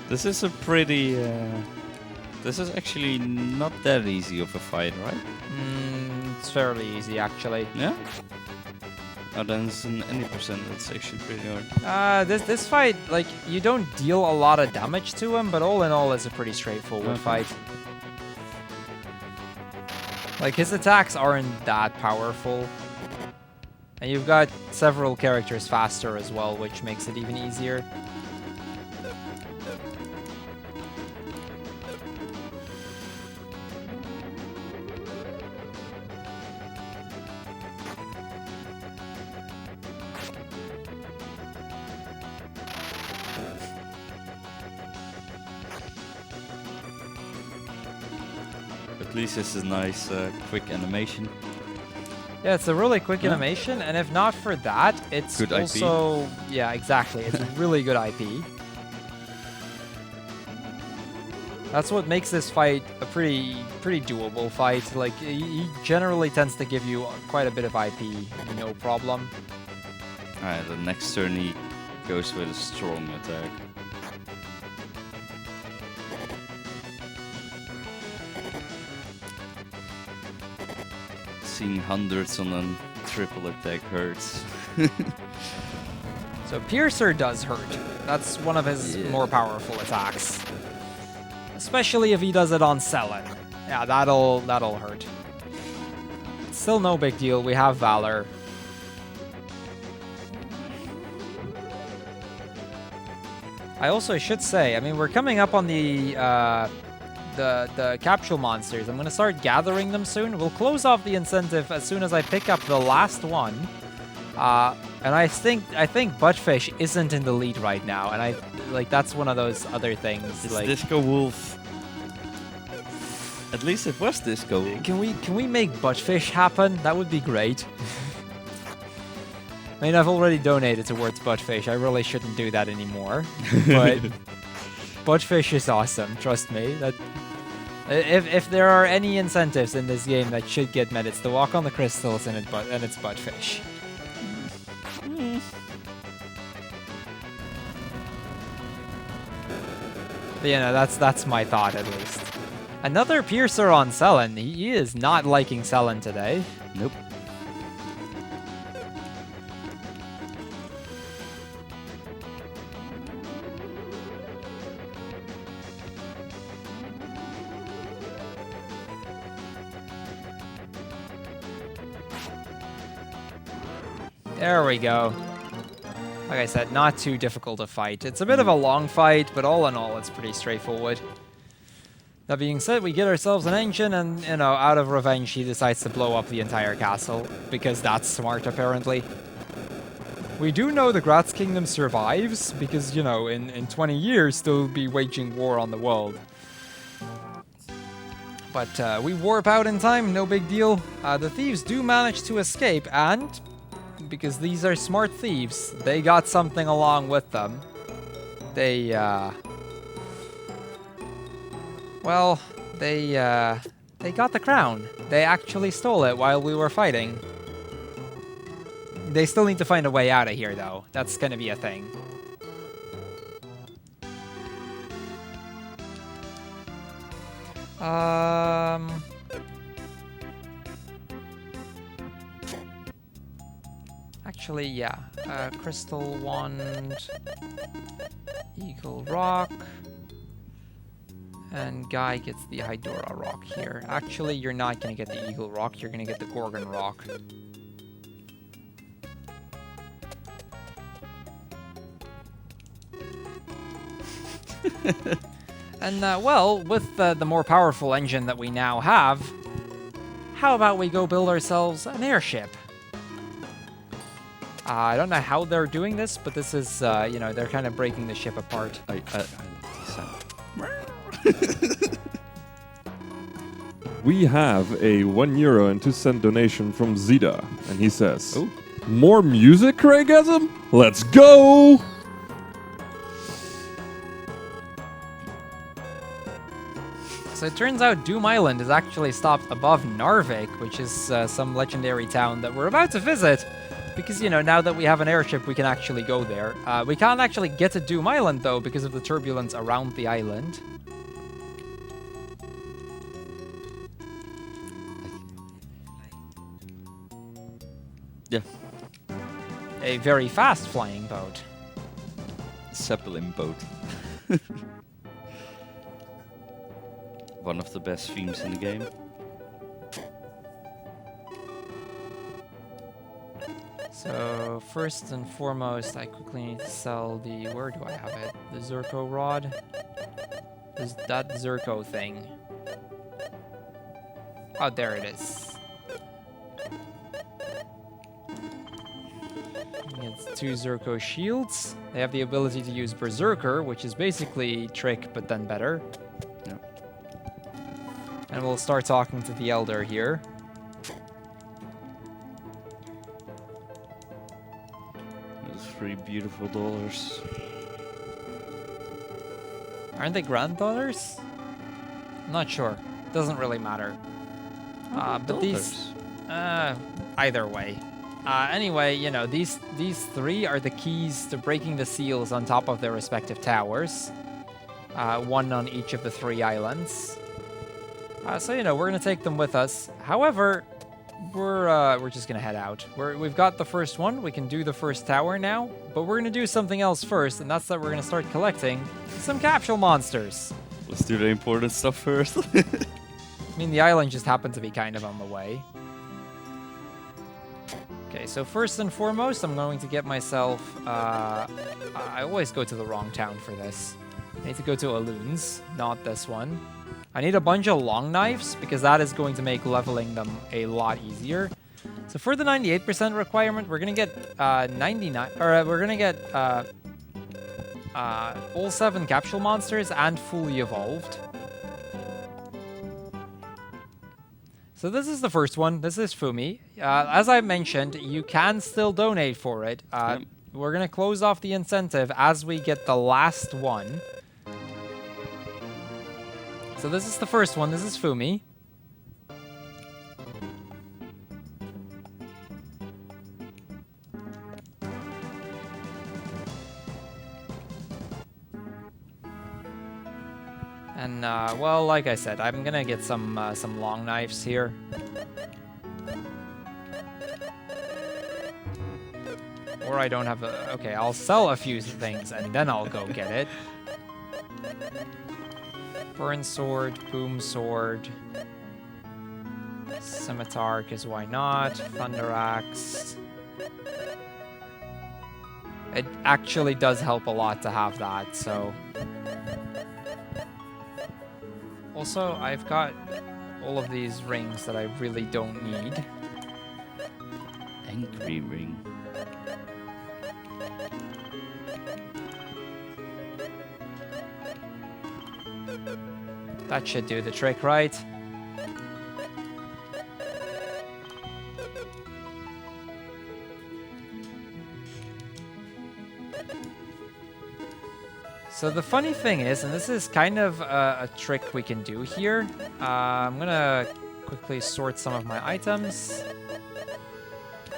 This is a pretty... this is actually not that easy of a fight, right? It's fairly easy, actually. Yeah? Oh, then it's an any percent. That's actually pretty hard. This fight, like, you don't deal a lot of damage to him, but all in all, it's a pretty straightforward fight. Like, his attacks aren't that powerful. And you've got several characters faster as well, which makes it even easier. At least this is nice, quick animation. Yeah, it's a really quick Yeah. animation, and if not for that, it's Good IP. also... Yeah, exactly. It's a really good IP. That's what makes this fight a pretty doable fight. Like, he generally tends to give you quite a bit of IP, no problem. Alright, the next turn he goes with a strong attack. Seeing hundreds on a triple attack hurts. So Piercer does hurt. That's one of his Yeah. more powerful attacks. Especially if he does it on Selen. Yeah, that'll hurt. Still no big deal, we have Valor. I also should say, I mean, we're coming up on the capsule monsters. I'm gonna start gathering them soon. We'll close off the incentive as soon as I pick up the last one. And I think Buttfish isn't in the lead right now, and that's one of those other things. It's Like, Disco Wolf. At least it was Disco Wolf. can we make Buttfish happen? That would be great. I mean, I've already donated towards Buttfish. I really shouldn't do that anymore. But Buttfish is awesome. Trust me. That if there are any incentives in this game that should get met, it's to walk on the crystals and it's Buttfish. But, you know, that's my thought at least. Another Piercer on Selen. He is not liking Selen today. Nope. There we go. Like I said, not too difficult to fight. It's a bit of a long fight, but all in all, it's pretty straightforward. That being said, we get ourselves an engine, and, you know, out of revenge, he decides to blow up the entire castle, because that's smart, apparently. We do know the Gratz Kingdom survives, because, you know, in 20 years, they'll be waging war on the world. But we warp out in time, no big deal. The thieves do manage to escape, and... because these are smart thieves, they got something along with them. They got the crown. They actually stole it while we were fighting. They still need to find a way out of here, though. That's gonna be a thing. Actually, yeah. Crystal Wand, Eagle Rock, and Guy gets the Hydora Rock here. Actually, you're not gonna get the Eagle Rock, you're gonna get the Gorgon Rock. And, well, with the more powerful engine that we now have, how about we go build ourselves an airship? I don't know how they're doing this, but this is, you know, they're kind of breaking the ship apart. We have a €1 and 2 cent donation from Zida, and he says, Oh. "More music, Craigasm? Let's go!" So it turns out Doom Island is actually stopped above Narvik, which is some legendary town that we're about to visit. Because, you know, now that we have an airship, we can actually go there. We can't actually get to Doom Island, though, because of the turbulence around the island. Yeah. A very fast flying boat. Zeppelin boat. One of the best themes in the game. So, first and foremost, I quickly need to sell the... Where do I have it? The Zurko rod? There's that Zurko thing. Oh, there it is. It's 2 Zurko shields. They have the ability to use Berserker, which is basically Trick, but then better. And we'll start talking to the Elder here. Those $3 beautiful dollars. Aren't they granddaughters? I'm not sure. Doesn't really matter. But these... either way. Anyway, you know, these three are the keys to breaking the seals on top of their respective towers. One on each of the 3 islands. So, you know, we're going to take them with us. However, we're just going to head out. We've got the first one. We can do the first tower now. But we're going to do something else first, and that's that we're going to start collecting some capsule monsters. Let's do the important stuff first. I mean, the island just happened to be kind of on the way. Okay, so first and foremost, I'm going to get myself... I always go to the wrong town for this. I need to go to Aloons, not this one. I need a bunch of long knives, because that is going to make leveling them a lot easier. So for the 98% requirement, we're going to get 99... Or we're going to get all 7 capsule monsters and fully evolved. So this is the first one. This is Fumi. As I mentioned, you can still donate for it. We're going to close off the incentive as we get the last one. So this is the first one. This is Fumi. And, well, like I said, I'm gonna get some long knives here. Or I don't have a... Okay, I'll sell a few things, and then I'll go get it. Burn sword, boom sword. Scimitar, because why not? Thunder axe. It actually does help a lot to have that, so... Also, I've got all of these rings that I really don't need. Angry ring. That should do the trick, right? So the funny thing is, and this is kind of a trick we can do here, I'm gonna quickly sort some of my items.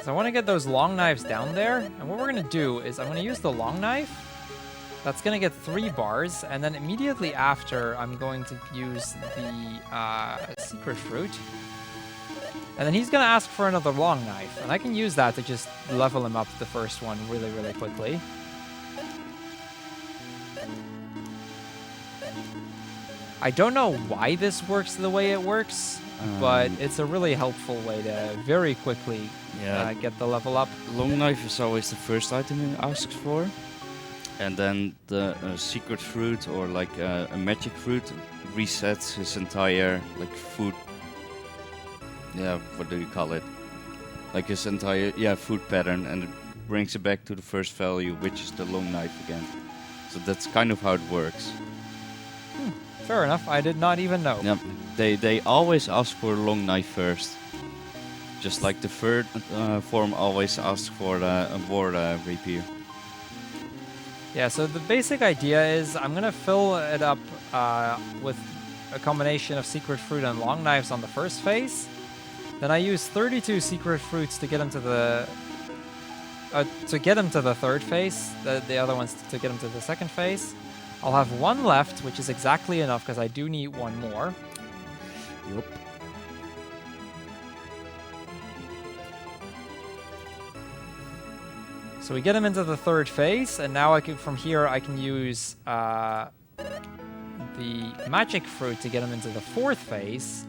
So I want to get those long knives down there, and what we're gonna do is I'm gonna use the long knife. That's gonna get 3 bars, and then immediately after, I'm going to use the secret fruit. And then he's gonna ask for another long knife, and I can use that to just level him up the first one really, really quickly. I don't know why this works the way it works, but it's a really helpful way to very quickly get the level up. Long knife is always the first item he asks for. And then the secret fruit or like a magic fruit resets his entire like food. Yeah, what do you call it? Like his entire food pattern, and it brings it back to the first value, which is the long knife again. So that's kind of how it works. Fair enough. I did not even know. Yep. They always ask for a long knife first. Just like the third form always asks for a war rapier. Yeah, so the basic idea is I'm going to fill it up with a combination of secret fruit and long knives on the first phase. Then I use 32 secret fruits to get him to the third phase. The other ones to get him to the second phase. I'll have 1 left, which is exactly enough because I do need 1 more. Yup. So we get him into the third phase, and now from here I can use the magic fruit to get him into the 4th phase.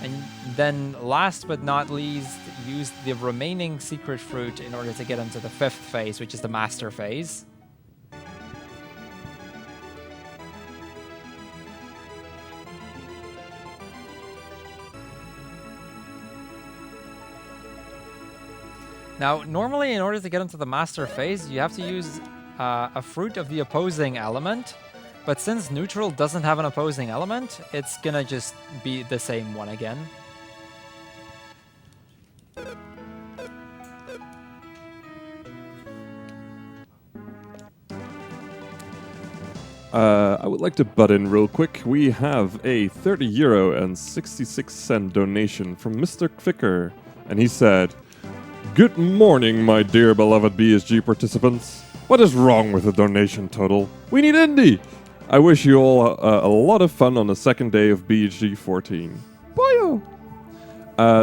And then last but not least, use the remaining secret fruit in order to get him to the 5th phase, which is the master phase. Now, normally in order to get into the master phase, you have to use a fruit of the opposing element. but since neutral doesn't have an opposing element, it's gonna just be the same one again. I would like to butt in real quick. We have a €30.66 donation from Mr. Kvicker, and he said, "Good morning, my dear beloved BSG participants. What is wrong with the donation total? We need indie. I wish you all a lot of fun on the second day of BSG 14. Bye."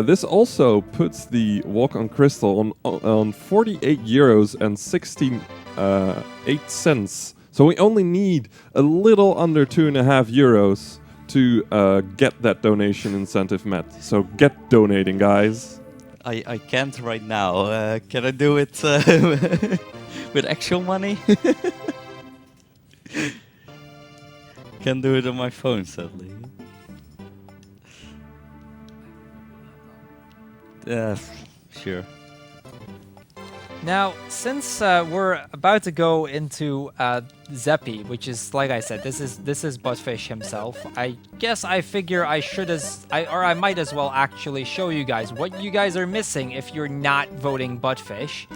This also puts the Walk on Crystal on €48.68. So we only need a little under €2.50 to get that donation incentive met. So get donating, guys. I can't right now. Can I do it with actual money? Can't do it on my phone, sadly. Sure. Now, since we're about to go into Zeppi, which is, like I said, this is Buttfish himself. I guess I figure I might as well actually show you guys what you guys are missing if you're not voting Buttfish.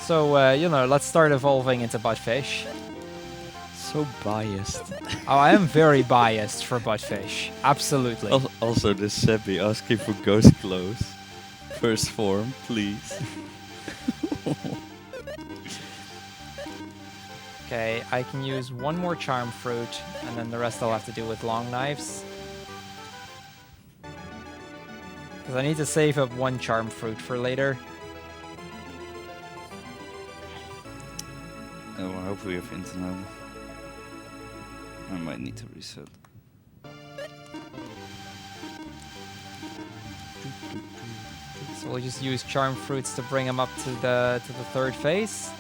So let's start evolving into Buttfish. So biased. Oh, I am very biased for Buttfish. Absolutely. Also, this Seppi asking for ghost clothes. First form, please. Okay, I can use one more charm fruit, and then the rest I'll have to do with long knives. Because I need to save up one charm fruit for later. Oh, I hope we have internet. I might need to reset. So we'll just use charm fruits to bring him up to the third phase.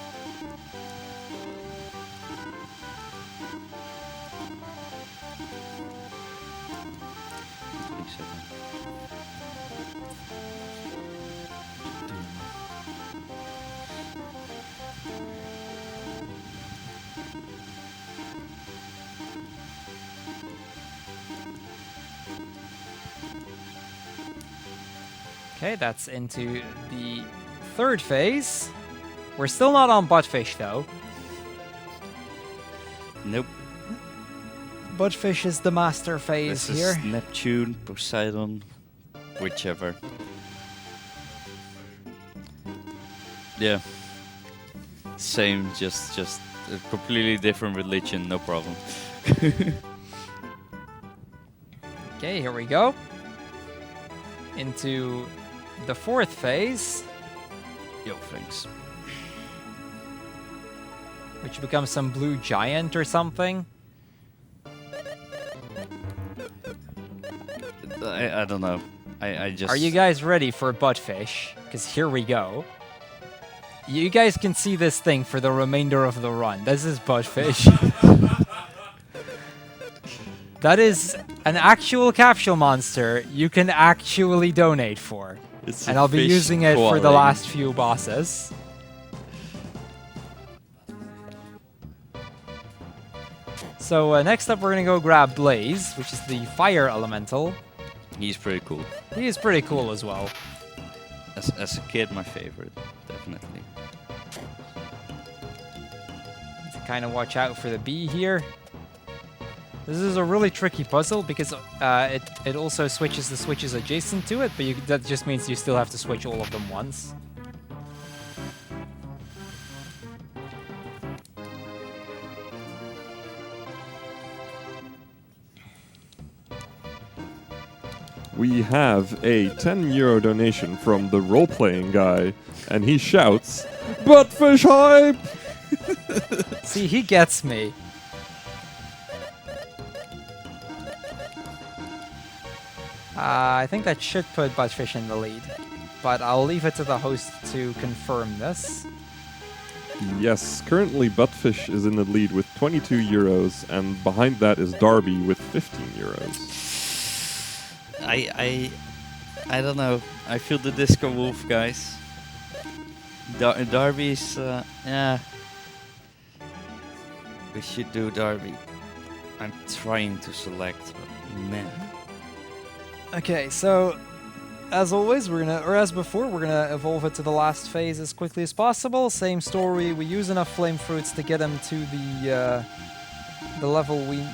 Okay, that's into the third phase. We're still not on Buttfish, though. Nope. Buttfish is the master phase This here. is Neptune, Poseidon, whichever. Yeah. Same, just a completely different religion, no problem. Okay, here we go. Into the fourth phase, Yo, thanks. which becomes some blue giant or something. I don't know. I just... Are you guys ready for Buttfish? Because here we go. You guys can see this thing for the remainder of the run. This is Buttfish. That is an actual capsule monster you can actually donate for. It's And a I'll be fish using it for the quarry. last few bosses. So next up we're gonna go grab Blaze, which is the fire elemental. He's pretty cool. He is pretty cool as well. As a kid, my favorite, definitely. Need to kind of watch out for the bee here. This is a really tricky puzzle because it also switches the switches adjacent to it, but that just means you still have to switch all of them once. We have a €10 donation from the role-playing guy, and he shouts, "Buttfish hype!" See, he gets me. I think that should put Buttfish in the lead, but I'll leave it to the host to confirm this. Yes, currently Buttfish is in the lead with €22, and behind that is Darby with €15. I don't know. I feel the disco wolf, guys. Darby's, yeah. We should do Darby. I'm trying to select, but man. Okay, so as always, as before, we're gonna evolve it to the last phase as quickly as possible. Same story. We use enough flame fruits to get him to the level we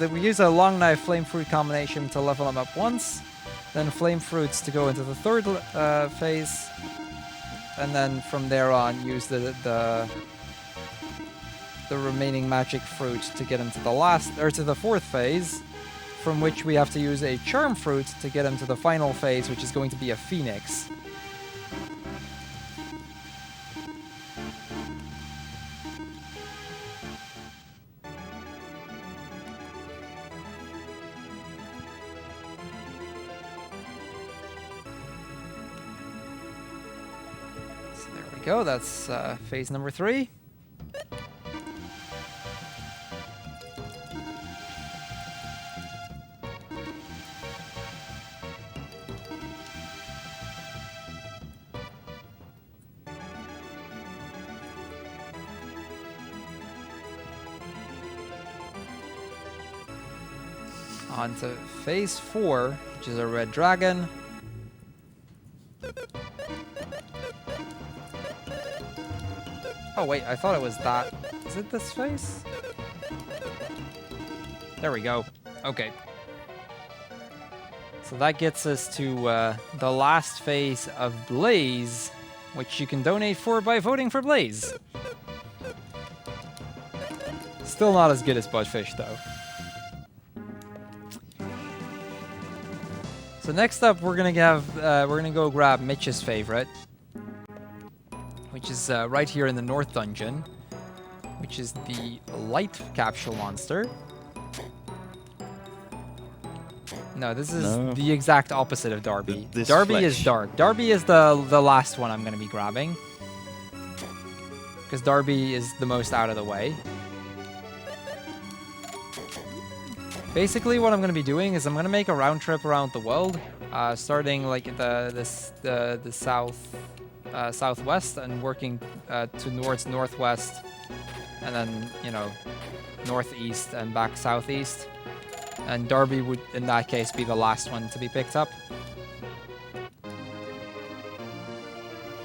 we use a long knife flame fruit combination to level him up once, then flame fruits to go into the third phase, and then from there on use the remaining magic fruit to get him to the fourth phase, from which we have to use a charm fruit to get him to the final phase, which is going to be a phoenix. So there we go, that's phase number 3. On to phase 4, which is a red dragon. Oh wait, I thought it was that. Is it this phase? There we go. Okay. So that gets us to the last phase of Blaze, which you can donate for by voting for Blaze. Still not as good as Budfish though. So next up, we're gonna go grab Mitch's favorite, which is right here in the North Dungeon, which is the Light Capsule Monster. No, this is the exact opposite of Darby. Darby is dark. Darby is the last one I'm gonna be grabbing, because Darby is the most out of the way. Basically, what I'm going to be doing is I'm going to make a round trip around the world, starting like at the southwest and working towards northwest, and then northeast and back southeast. And Darby would, in that case, be the last one to be picked up.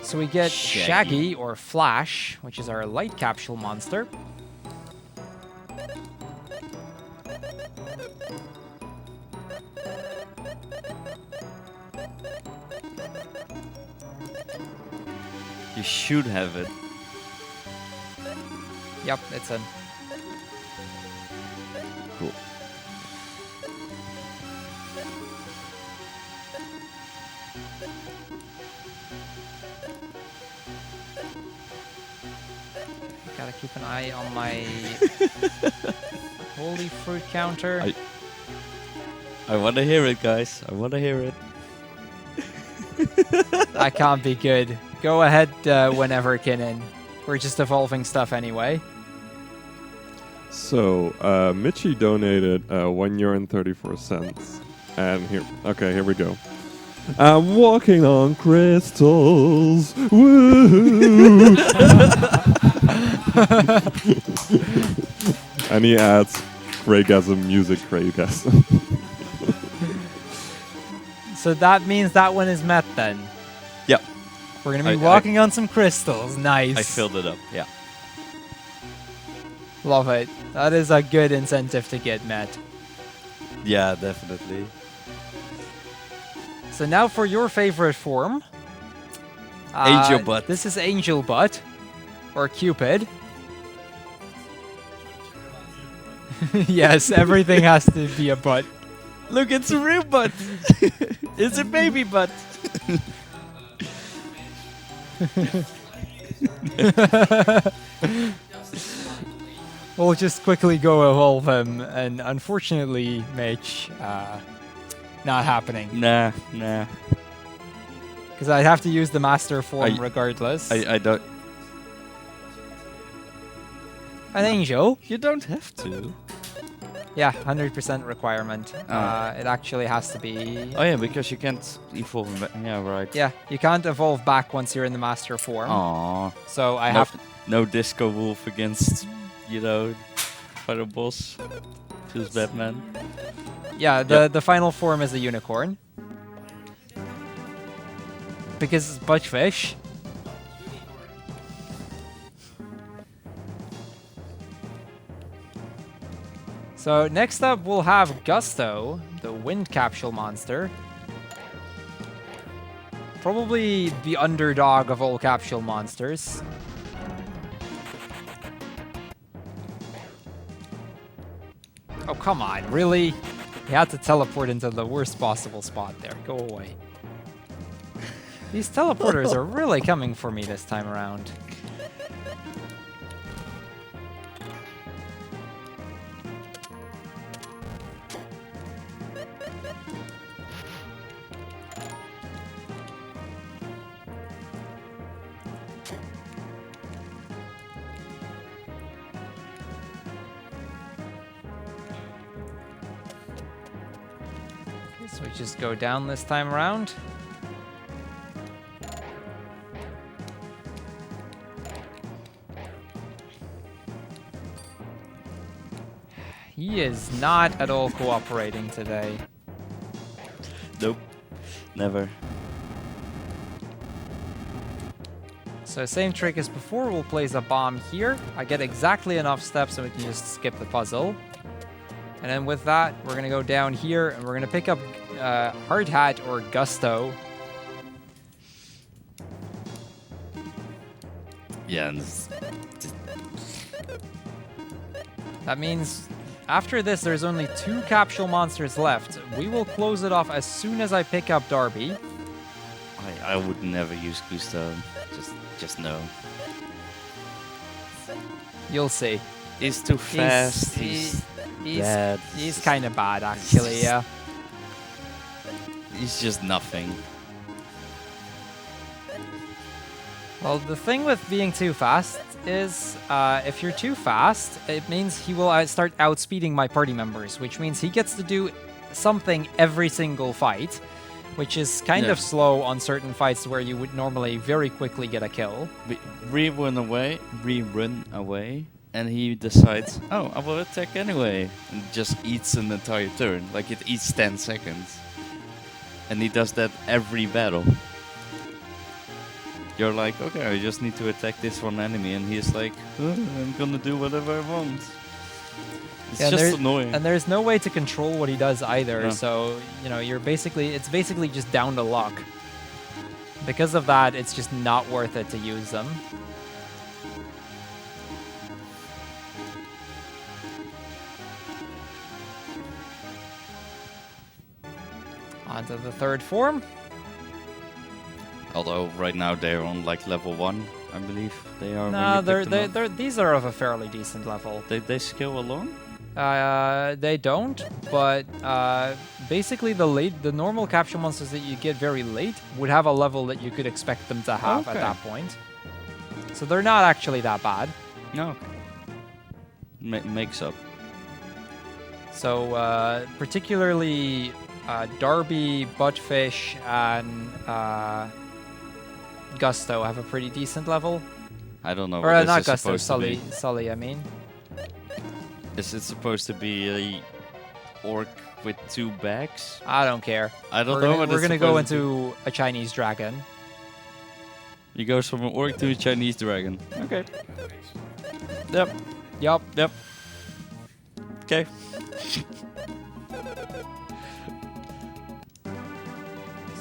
So we get Shaggy or Flash, which is our light capsule monster. You should have it. Yep, it's in. Cool. Gotta keep an eye on my holy fruit counter. I want to hear it, guys. I want to hear it. That can't be good. Go ahead whenever, Kinnan. We're just evolving stuff anyway. So, Mitchie donated €1.34. And here we go. I'm walking on crystals. Woo! And he adds Craigasm music, Craigasm. So that means that one is met then. Yep. We're going to be walking on some crystals. Nice. I filled it up, yeah. Love it. That is a good incentive to get met. Yeah, definitely. So now for your favorite form. Angel Butt. This is Angel Butt. Or Cupid. Yes, everything has to be a butt. Look, it's a real butt. It's a baby butt. We'll just quickly go evolve him, and unfortunately, Mitch, not happening. Nah. Because I'd have to use the master form regardless. I don't... An angel? You don't have to. Yeah, 100% requirement. It actually has to be... Oh yeah, because you can't evolve. Yeah, right. Yeah, you can't evolve back once you're in the master form. Aww. So I no, have... No disco wolf against, you know, final boss. Feels bad, man. Yeah, the final form is a unicorn. Because it's butchfish. So next up we'll have Gusto, the wind capsule monster. Probably the underdog of all capsule monsters. Oh, come on, really? You had to teleport into the worst possible spot there. Go away. These teleporters are really coming for me this time around. So we just go down this time around. He is not at all cooperating today. Nope. Never. So same trick as before, we'll place a bomb here. I get exactly enough steps so we can just skip the puzzle. And then with that, we're going to go down here and we're going to pick up Hard Hat or Gusto. Yeah, and That means after this, there's only 2 capsule monsters left. We will close it off as soon as I pick up Darby. I would never use Gusto. Just no. You'll see. He's too fast. He's bad. He's kind of bad, actually, yeah. He's just nothing. Well, the thing with being too fast is if you're too fast, it means he will start outspeeding my party members, which means he gets to do something every single fight, which is kind of slow on certain fights where you would normally very quickly get a kill. Rerun away, and he decides, oh, I will attack anyway, and just eats an entire turn. Like, it eats 10 seconds. And he does that every battle. You're like, okay, I just need to attack this one enemy, and he's like, I'm gonna do whatever I want. It's just annoying. And there's no way to control what he does either, No. so, you know, it's basically just down to luck. Because of that, it's just not worth it to use them. On to the third form. Although right now they're on like level 1, I believe they are. No, when you pick them up. these are of a fairly decent level. They scale along? They don't, but basically the normal capsule monsters that you get very late would have a level that you could expect them to have at that point. So they're not actually that bad. No. Makes up. So particularly Darby, Buttfish, and Gusto have a pretty decent level. I don't know Or what not this is Gusto, supposed to be. Sully, I mean. Is it supposed to be a orc with 2 backs? I don't care. I don't know what We're it's gonna go supposed to into a Chinese dragon. be. He goes from an orc to a Chinese dragon. Okay. Yep. Yup. Yep. Okay.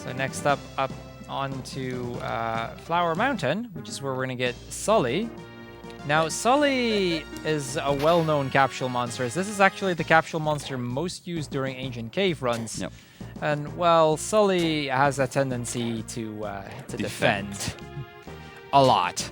So next up on to Flower Mountain, which is where we're gonna get Sully. Now, Sully is a well-known capsule monster. This is actually the capsule monster most used during Ancient Cave runs. Yep. And, well, Sully has a tendency to defend. A lot.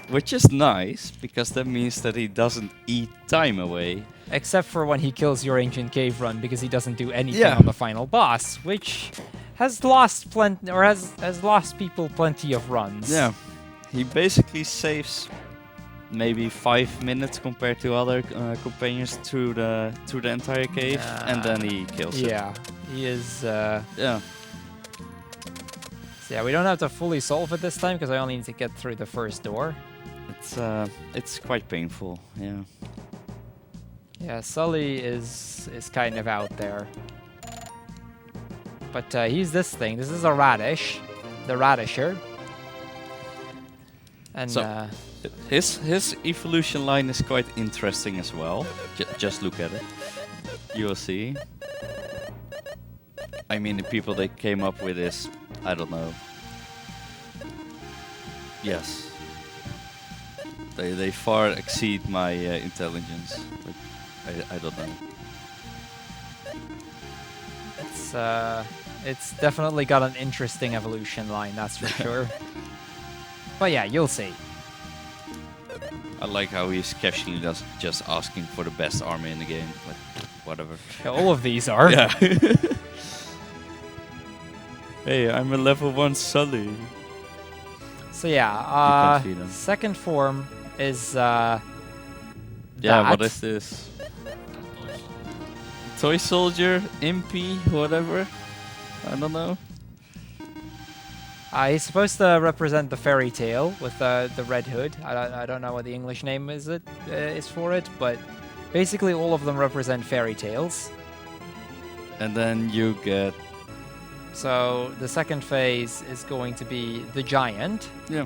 Which is nice, because that means that he doesn't eat time away. Except for when he kills your Ancient Cave run, because he doesn't do anything Yeah. on the final boss, which has lost has lost people plenty of runs. Yeah. He basically saves maybe 5 minutes compared to other companions through the entire cave, and then he kills it. Yeah, he is. Yeah. So yeah, we don't have to fully solve it this time because I only need to get through the first door. It's quite painful. Yeah. Yeah, Sully is kind of out there. But he's this thing. This is a radish, the radisher. And So, his evolution line is quite interesting as well. Just look at it. You will see. I mean, the people that came up with this, I don't know. Yes. They far exceed my intelligence. But I don't know. it's definitely got an interesting evolution line, that's for sure. But yeah, you'll see. I like how he's casually just asking for the best army in the game. Like, whatever. Yeah, all of these are. Yeah. Hey, I'm a level 1 Sully. So yeah, can't see them. second form is Yeah, what is this? Toy soldier, impy, whatever. I don't know. He's supposed to represent the fairy tale with the red hood. I don't know what the English name is for it, but basically all of them represent fairy tales. And then you get So the second phase is going to be the giant. yeah.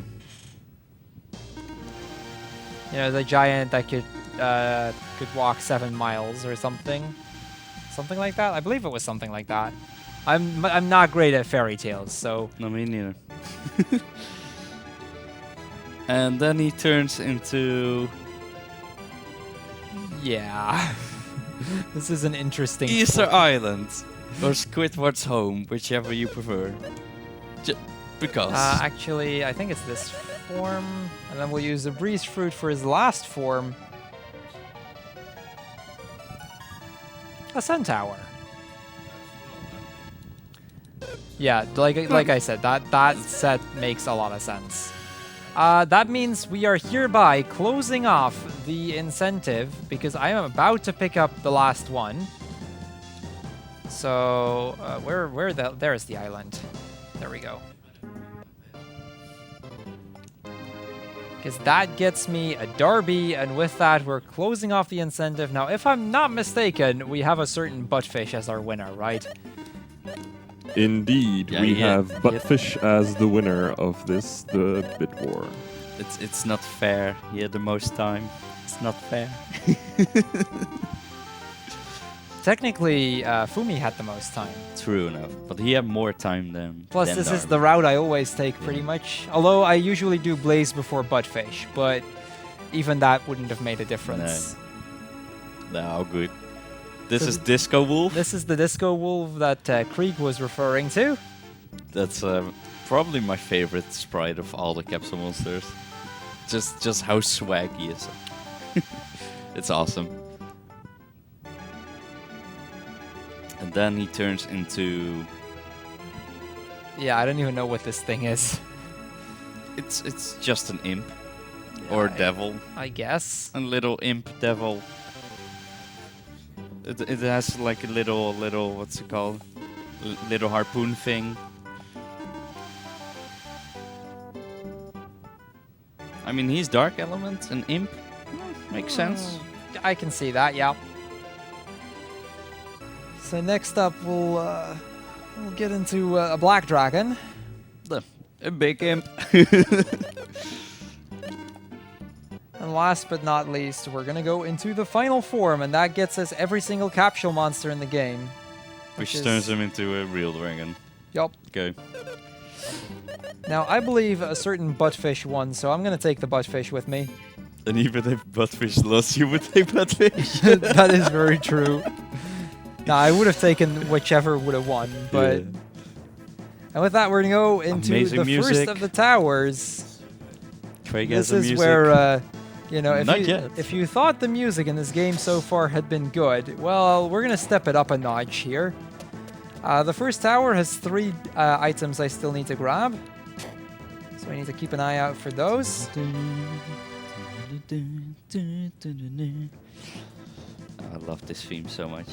You know, the giant that could walk 7 miles or something like that. I believe it was something like that. I'm not great at fairy tales, so No, me neither. And then he turns into yeah. This is an interesting Easter form. Island or Squidward's home, whichever you prefer. Because Actually, I think it's this form, and then we'll use the breeze fruit for his last form. A centaur. Yeah, like I said, that set makes a lot of sense. That means we are hereby closing off the incentive because I am about to pick up the last one. So there's the island. There we go. Because that gets me a derby, and with that we're closing off the incentive. Now, if I'm not mistaken, we have a certain buttfish as our winner, right? Indeed, Yeah, we yeah, have yeah. Buttfish as the winner of the bid war. it's not fair. He had the most time. It's not fair. Technically, Fumi had the most time. True enough, but he had more time than. Plus, than this is Darby. the route I always take pretty much. Although I usually do Blaze before Buttfish, but even that wouldn't have made a difference. No, good. This So is Disco Wolf. This is the Disco Wolf that Krieg was referring to. That's probably my favorite sprite of all the capsule monsters. Just how swag he is. It's awesome. And then he turns into. Yeah, I don't even know what this thing is. It's just an imp or devil, I guess. a little imp devil. It has like a little what's it called? Little harpoon thing. I mean, he's dark element, an imp. Makes sense. I can see that, yeah. So next up, we'll get into a black dragon. A big imp. And last but not least, we're gonna go into the final form, and that gets us every single capsule monster in the game. Which turns him into a real dragon. Yup. Okay. Now, I believe a certain Buttfish won, so I'm gonna take the Buttfish with me. And even if Buttfish lost, you would take Buttfish. That is very true. Now, I would have taken whichever would have won, but... Yeah. And with that, we're gonna go into Amazing the music. first of the towers. Craig This has the is music. where, you know, Not yet. if you thought the music in this game so far had been good, well, we're gonna step it up a notch here. The first tower has 3 items I still need to grab. So I need to keep an eye out for those. I love this theme so much.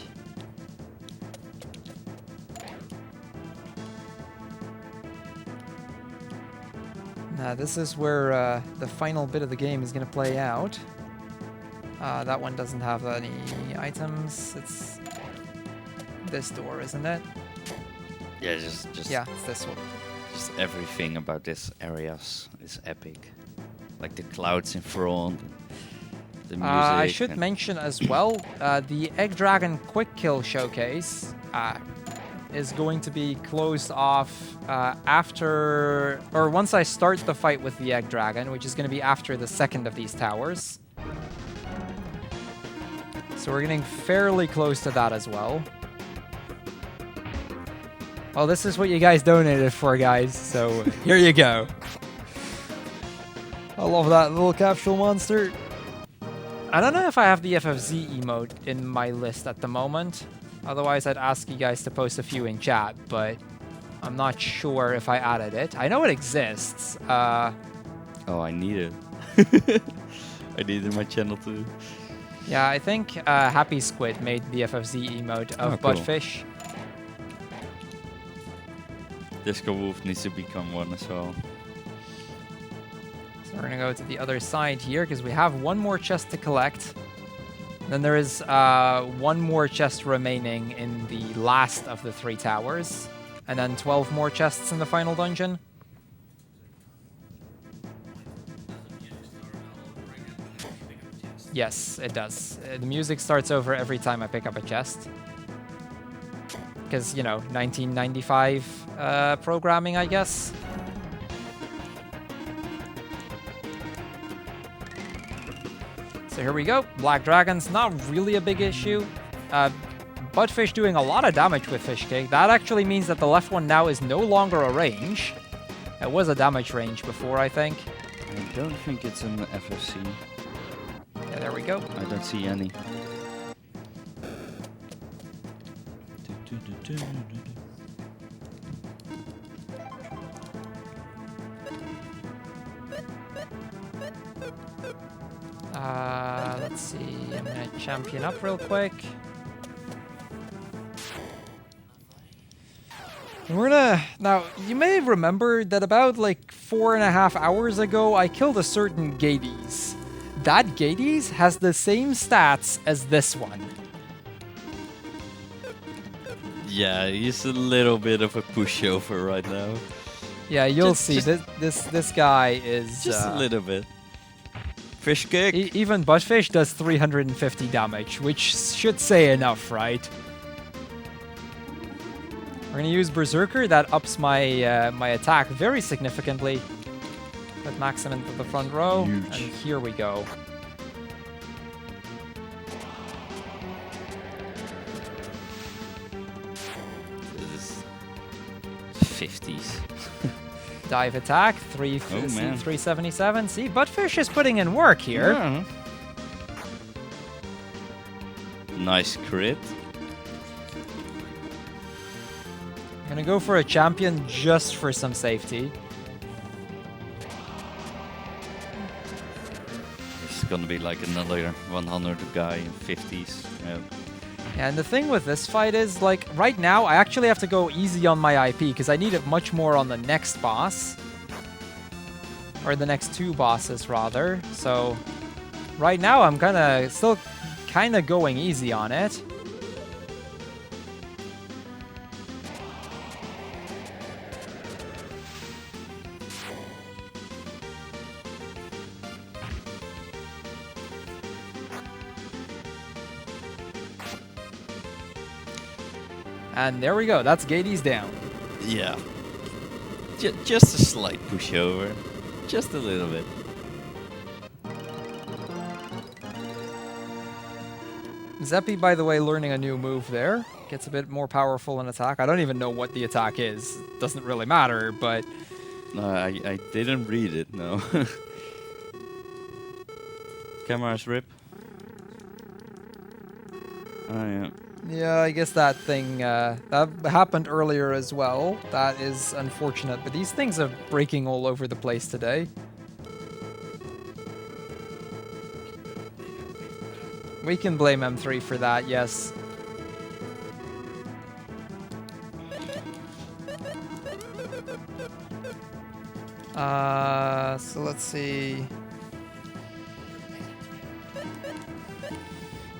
Now this is where the final bit of the game is going to play out. That one doesn't have any items. It's this door, isn't it? Yeah, just Yeah, it's this one. Just everything about this area is epic. Like the clouds in front, the music. I should and- mention as well, the Egg Dragon Quick Kill Showcase is going to be closed off after, or once I start the fight with the Egg Dragon, which is going to be after the second of these towers. So we're getting fairly close to that as well. Well, this is what you guys donated for, guys, so here you go. I love that little capsule monster. I don't know if I have the FFZ emote in my list at the moment. Otherwise, I'd ask you guys to post a few in chat, but I'm not sure if I added it. I know it exists. Oh, I need it. I need it in my channel too. Yeah, I think Happy Squid made the FFZ emote of Oh, cool. Buttfish. Disco Wolf needs to become one as well. So we're gonna go to the other side here because we have one more chest to collect. Then there is one more chest remaining in the last of the 3 towers. And then 12 more chests in the final dungeon. Yes, it does. The music starts over every time I pick up a chest. Because, you know, 1995 programming, I guess. So here we go. Black Dragons, not really a big issue. Buttfish doing a lot of damage with Fish Cake. That actually means that the left one now is no longer a range. It was a damage range before, I think. I don't think it's in the FFC. Yeah, there we go. I don't see any. Let's see. I'm gonna champion up real quick. And we're gonna... Now, you may remember that about like 4.5 hours ago, I killed a certain Gades. That Gades has the same stats as this one. Yeah, he's a little bit of a pushover right now. Yeah, you'll Just- see. This guy is... Just a little bit. Fish kick. Even Buttfish does 350 damage, which should say enough, right? We're gonna use Berserker. That ups my my attack very significantly. Put Maxim into the front row, Huge. and here we go. This is 50s. Dive attack, Oh, man. 377. See, Buttfish is putting in work here. Yeah. Nice crit. I'm gonna go for a champion just for some safety. It's gonna be like another 100 guy in 50s. Yeah. And the thing with this fight is, like, right now, I actually have to go easy on my IP, because I need it much more on the next boss. Or the next 2 bosses, rather. So, right now, I'm still kind of going easy on it. And there we go. That's Gades down. Yeah. Just a slight pushover. Just a little bit. Zeppy, by the way, learning a new move there. Gets a bit more powerful in attack. I don't even know what the attack is. Doesn't really matter, but... No, I didn't read it, no. Cameras rip. Oh, yeah. Yeah, I guess that thing, that happened earlier as well. That is unfortunate, but these things are breaking all over the place today. We can blame M3 for that, yes. So let's see.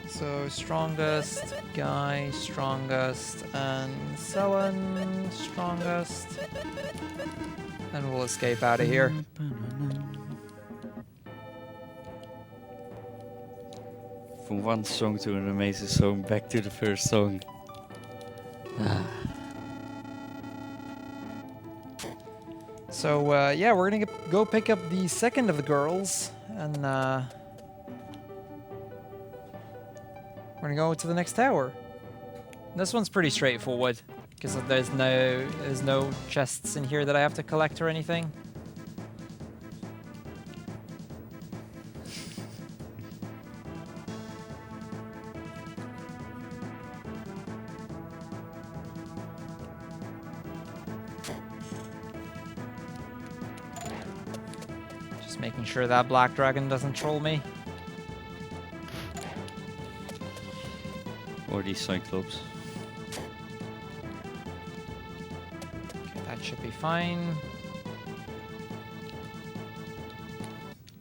So strongest, Guy, strongest, and Selen, strongest. And we'll escape out of here. From one song to an amazing song, back to the first song. So yeah, we're gonna go pick up the second of the girls, and we're gonna go to the next tower. This one's pretty straightforward, because there's no chests in here that I have to collect or anything. Just making sure that black dragon doesn't troll me. Or these Cyclops. Okay, that should be fine.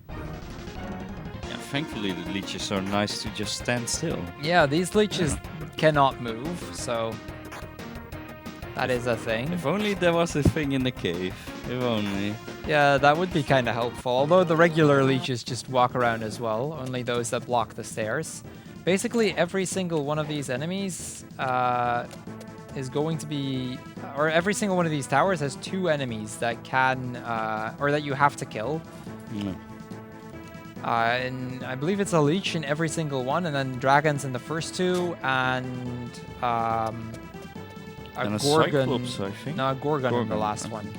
Yeah, thankfully the leeches are nice to just stand still. Yeah, these leeches cannot move, so that is a thing. If only there was a thing in the cave. If only. Yeah, that would be kind of helpful. Although the regular leeches just walk around as well, only those that block the stairs. Basically, every single one of these enemies is going to be, or every single one of these towers has 2 enemies that can, or that you have to kill. No. And I believe it's a leech in every single one, and then dragons in the first 2, and a gorgon. Cyclops, I think. No, a gorgon in the Gorgon, last okay. one.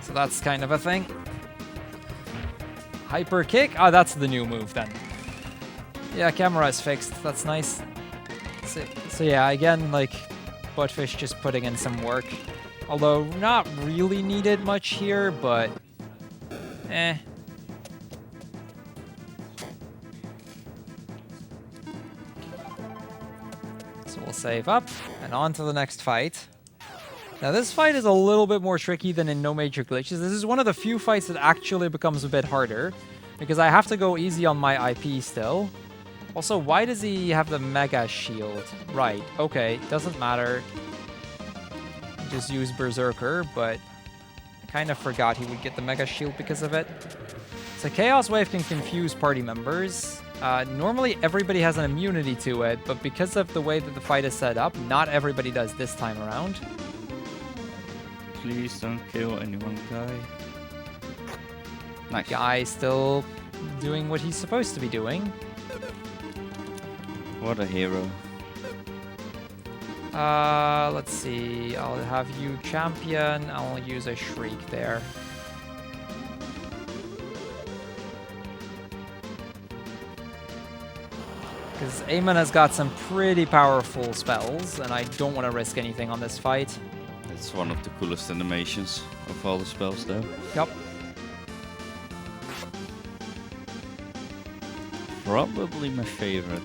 So that's kind of a thing. Hyper kick? Oh, that's the new move then. Yeah, camera is fixed. That's nice. So yeah, again, like, Buttfish just putting in some work. Although, not really needed much here, but... eh. So we'll save up, and on to the next fight. Now this fight is a little bit more tricky than in No Major Glitches. This is one of the few fights that actually becomes a bit harder, because I have to go easy on my IP still. Also, why does he have the Mega Shield? Right, okay, doesn't matter. Just use Berserker, but I kind of forgot he would get the Mega Shield because of it. So Chaos Wave can confuse party members. Normally everybody has an immunity to it, but because of the way that the fight is set up, not everybody does this time around. Please don't kill anyone, Guy. Nice. Guy still doing what he's supposed to be doing. What a hero. Let's see. I'll have you champion. I'll use a shriek there. Because Eamon has got some pretty powerful spells, and I don't want to risk anything on this fight. It's one of the coolest animations of all the spells, though. Yep. Probably my favorite.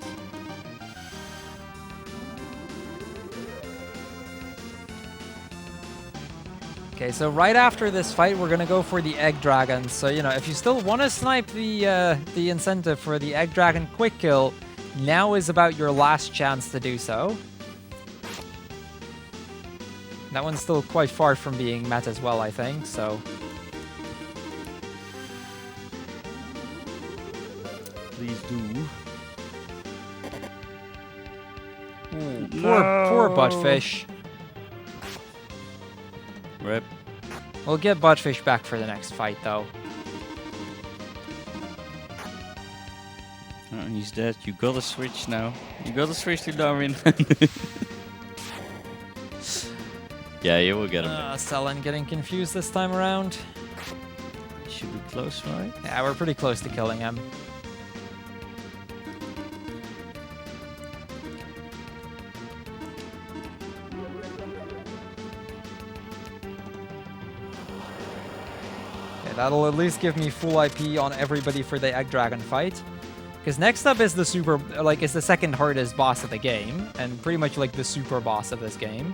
Okay, so right after this fight, we're gonna go for the Egg Dragon. So, you know, if you still want to snipe the incentive for the Egg Dragon quick kill, now is about your last chance to do so. That one's still quite far from being met as well, I think, so... Please do. Ooh, poor Buttfish. Rip. We'll get Buttfish back for the next fight, though. Oh, he's dead. You gotta switch now. You gotta switch to Darwin. Yeah, you will get him back. Selen getting confused this time around. Should be close, right? Yeah, we're pretty close to killing him. that'll at least give me full IP on everybody for the Egg Dragon fight. Because next up is the is the second hardest boss of the game, and pretty much like the super boss of this game.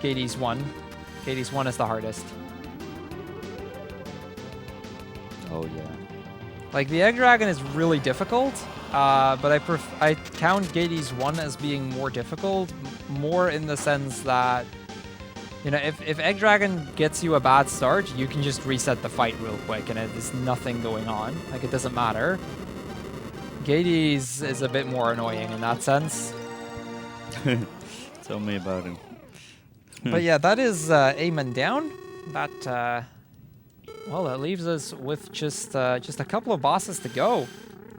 Gades 1. Gades 1 is the hardest. Oh yeah. Like, the Egg Dragon is really difficult, but I count Gades 1 as being more difficult, more in the sense that, you know, if Egg Dragon gets you a bad start, you can just reset the fight real quick, and there's nothing going on. Like, it doesn't matter. Gades is a bit more annoying in that sense. Tell me about him. But yeah, that is Aemon down. That, well, that leaves us with just a couple of bosses to go.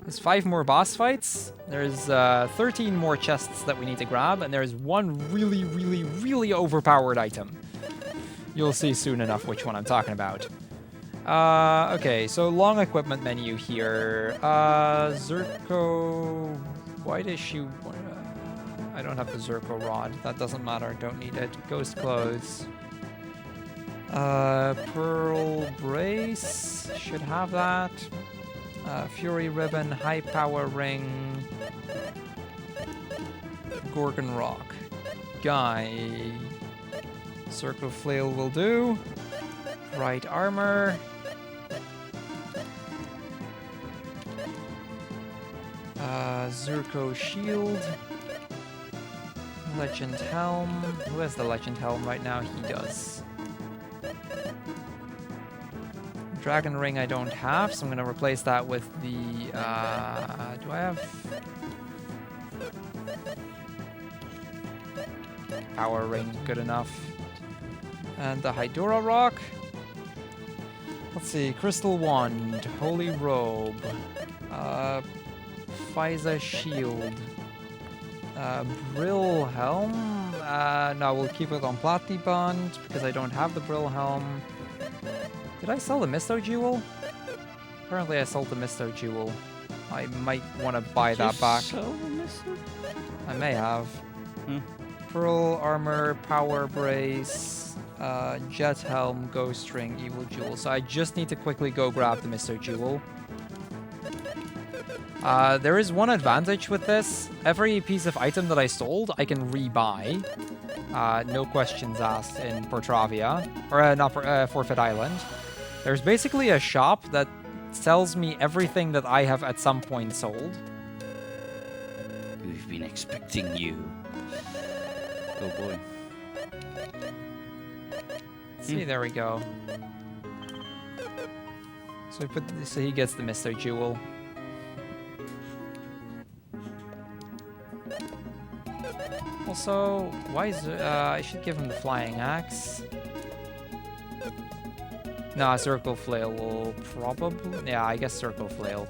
There's 5 more boss fights. There's 13 more chests that we need to grab, and there's one really, really, really overpowered item. You'll see soon enough which one I'm talking about. Okay, so long equipment menu here. Zirco... Why does she... I don't have the Zirco rod. That doesn't matter. Don't need it. Ghost clothes. Pearl brace. Should have that. Fury ribbon. High power ring. Gorgon rock. Guy. Circle flail will do. Right armor. Zirco shield. Legend helm. Who has the legend helm right now? He does. Dragon ring I don't have, so I'm gonna replace that with the, do I have? Power ring, good enough. And the Hydora rock. Let's see, crystal wand, holy robe, Pfizer shield, Brill helm. No, we'll keep it on Platiband because I don't have the Brill helm. Did I sell the Misto Jewel? Apparently I sold the Misto Jewel. I might want to buy that back. Sell the Misto? I may have. Pearl armor, power brace, jet helm, ghost ring, evil jewel. So I just need to quickly go grab the Misto Jewel. There is one advantage with this. Every piece of item that I sold, I can rebuy. No questions asked in Portravia. Or not Forfeit Island. There's basically a shop that sells me everything that I have at some point sold. We've been expecting you. Oh boy. See, there we go. So he gets the Misto Jewel. Also, why is I should give him the flying axe. No, circle flail will probably. Yeah, I guess circle flail.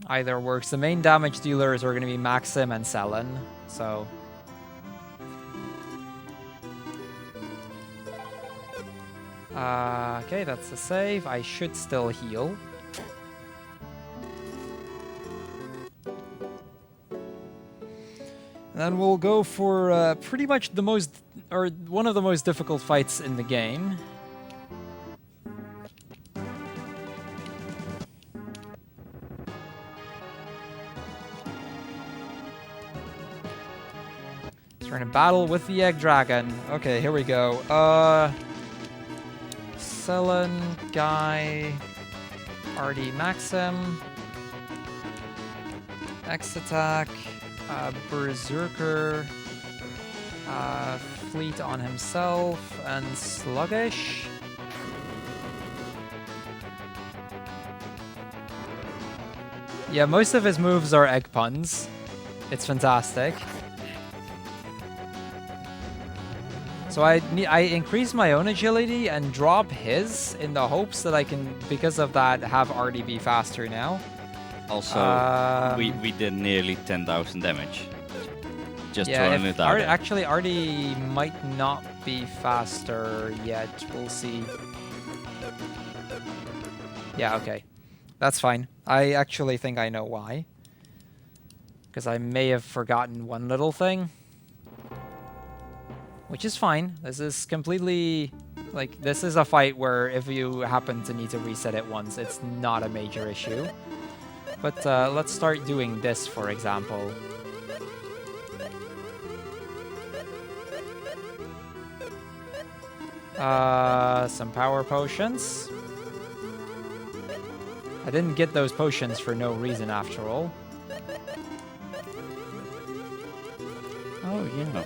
Either works. The main damage dealers are going to be Maxim and Selen, so. Okay, that's the save. I should still heal. And then we'll go for pretty much the most, or one of the most difficult fights in the game. So we're in a battle with the Egg Dragon. Okay, here we go. Selen, Guy, RD Maxim, X attack, Berserker, Fleet on himself, and Sluggish. Yeah, most of his moves are egg puns. It's fantastic. So I increase my own agility and drop his in the hopes that I can, because of that, have Artie be faster now. Also, we did nearly 10,000 damage. Just throwing it out. Actually, Artie might not be faster yet. We'll see. Yeah, okay. That's fine. I actually think I know why. because I may have forgotten one little thing. Which is fine. This is completely... Like, this is a fight where if you happen to need to reset it once, it's not a major issue. But let's start doing this, for example. Some power potions. I didn't get those potions for no reason, after all. Oh, yeah.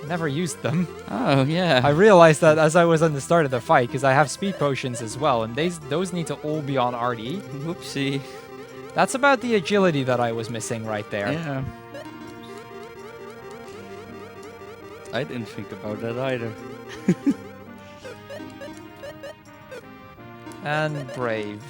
Never used them. Oh, yeah. I realized that as I was on the start of the fight, because I have speed potions as well, and those need to all be on Artie. Whoopsie. That's about the agility that I was missing right there. Yeah. I didn't think about that either. And Brave.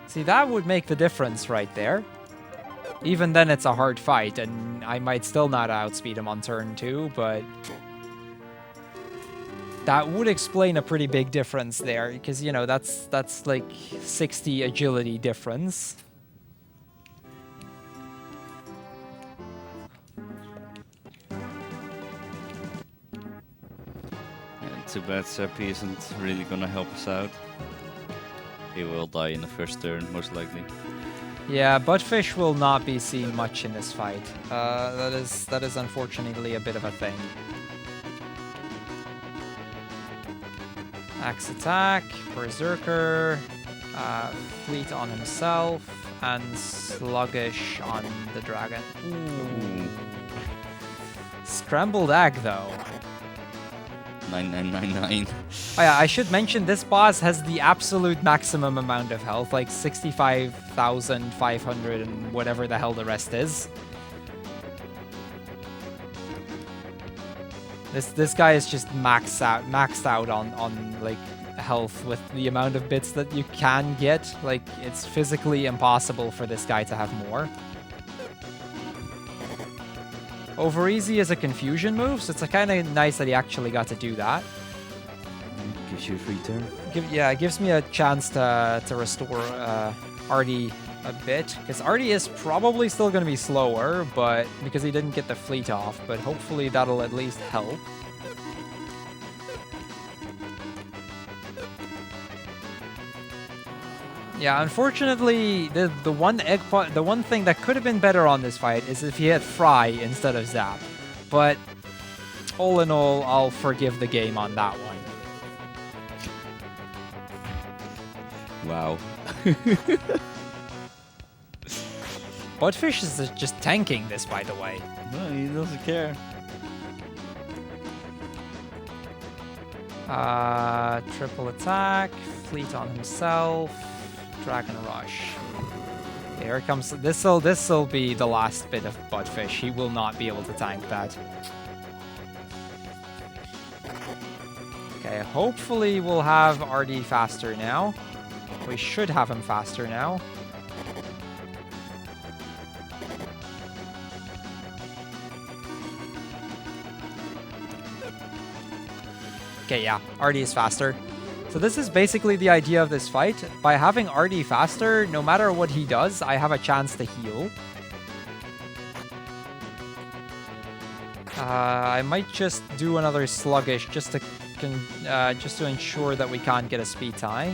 See, that would make the difference right there. Even then, it's a hard fight, and I might still not outspeed him on turn 2, but... that would explain a pretty big difference there, because, you know, that's like 60 agility difference. Yeah, too bad Seppi isn't really gonna help us out. He will die in the first turn, most likely. Yeah, Buttfish will not be seen much in this fight. That is unfortunately a bit of a thing. Axe attack, Berserker, Fleet on himself, and Sluggish on the dragon. Ooh. Scrambled egg though. 9999. Oh yeah, I should mention this boss has the absolute maximum amount of health, like 65,500 and whatever the hell the rest is. This guy is just maxed out on like health with the amount of bits that you can get. Like, it's physically impossible for this guy to have more. Over easy is a confusion move, so it's kind of nice that he actually got to do that. Gives you a free turn. Yeah, it gives me a chance to restore Artie a bit, because Artie is probably still going to be slower, but because he didn't get the fleet off, but hopefully that'll at least help. Yeah, unfortunately, the one thing that could have been better on this fight is if he had Fry instead of Zap. But all in all, I'll forgive the game on that one. Wow. Buttfish is just tanking this, by the way. No, he doesn't care. Triple attack, Fleet on himself, Dragon Rush. Okay, here it comes. This'll be the last bit of Buttfish. He will not be able to tank that. Okay, hopefully we'll have Artie faster now. We should have him faster now. Okay, yeah, Artie is faster. So this is basically the idea of this fight. By having Artie faster, no matter what he does, I have a chance to heal. I might just do another Sluggish just to ensure that we can't get a speed tie.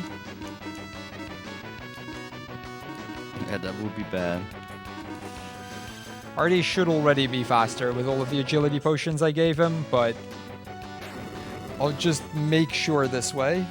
Yeah, that would be bad. Artie should already be faster with all of the agility potions I gave him, but I'll just make sure this way.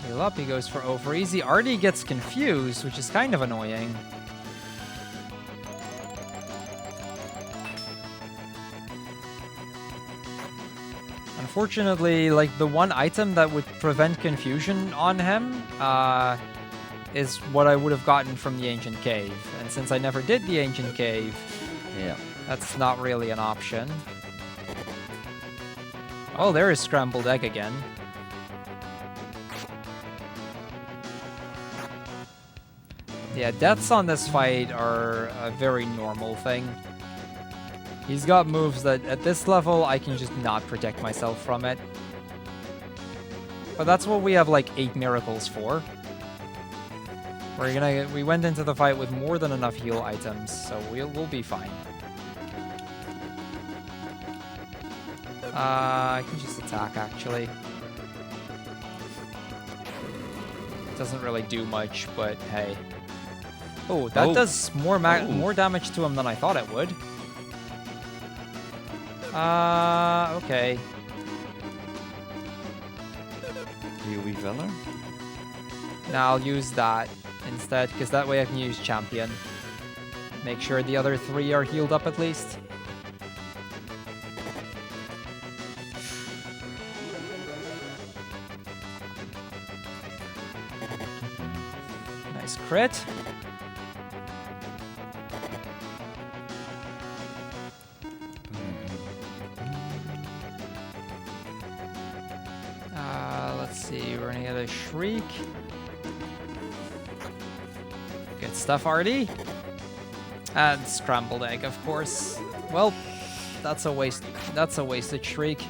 Heal up, he goes for over easy. Artie gets confused, which is kind of annoying. Unfortunately, like, the one item that would prevent confusion on him is what I would have gotten from the Ancient Cave. And since I never did the Ancient Cave, Yeah. that's not really an option. Oh, there is Scrambled Egg again. Yeah, deaths on this fight are a very normal thing. He's got moves that, at this level, I can just not protect myself from it. But that's what we have, like, 8 miracles for. We went into the fight with more than enough heal items, so we'll be fine. I can just attack, actually. Doesn't really do much, but hey. Oh, that does more damage to him than I thought it would. Okay. AoE Valor? Now I'll use that instead, because that way I can use Champion. Make sure the other 3 are healed up at least. Nice crit. Let's see, running out of Shriek. Good stuff, Artie. And Scrambled Egg, of course. Well, that's a waste. That's a wasted Shriek.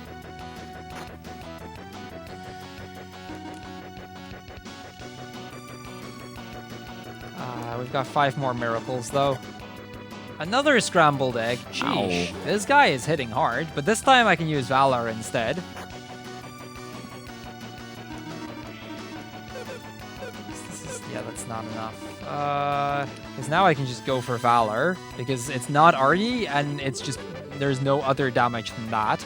We've got 5 more miracles, though. Another Scrambled Egg. Sheesh. Ow. This guy is hitting hard, but this time I can use Valor instead. Yeah, that's not enough. Because now I can just go for Valor, because it's not Artie, and it's just, there's no other damage than that.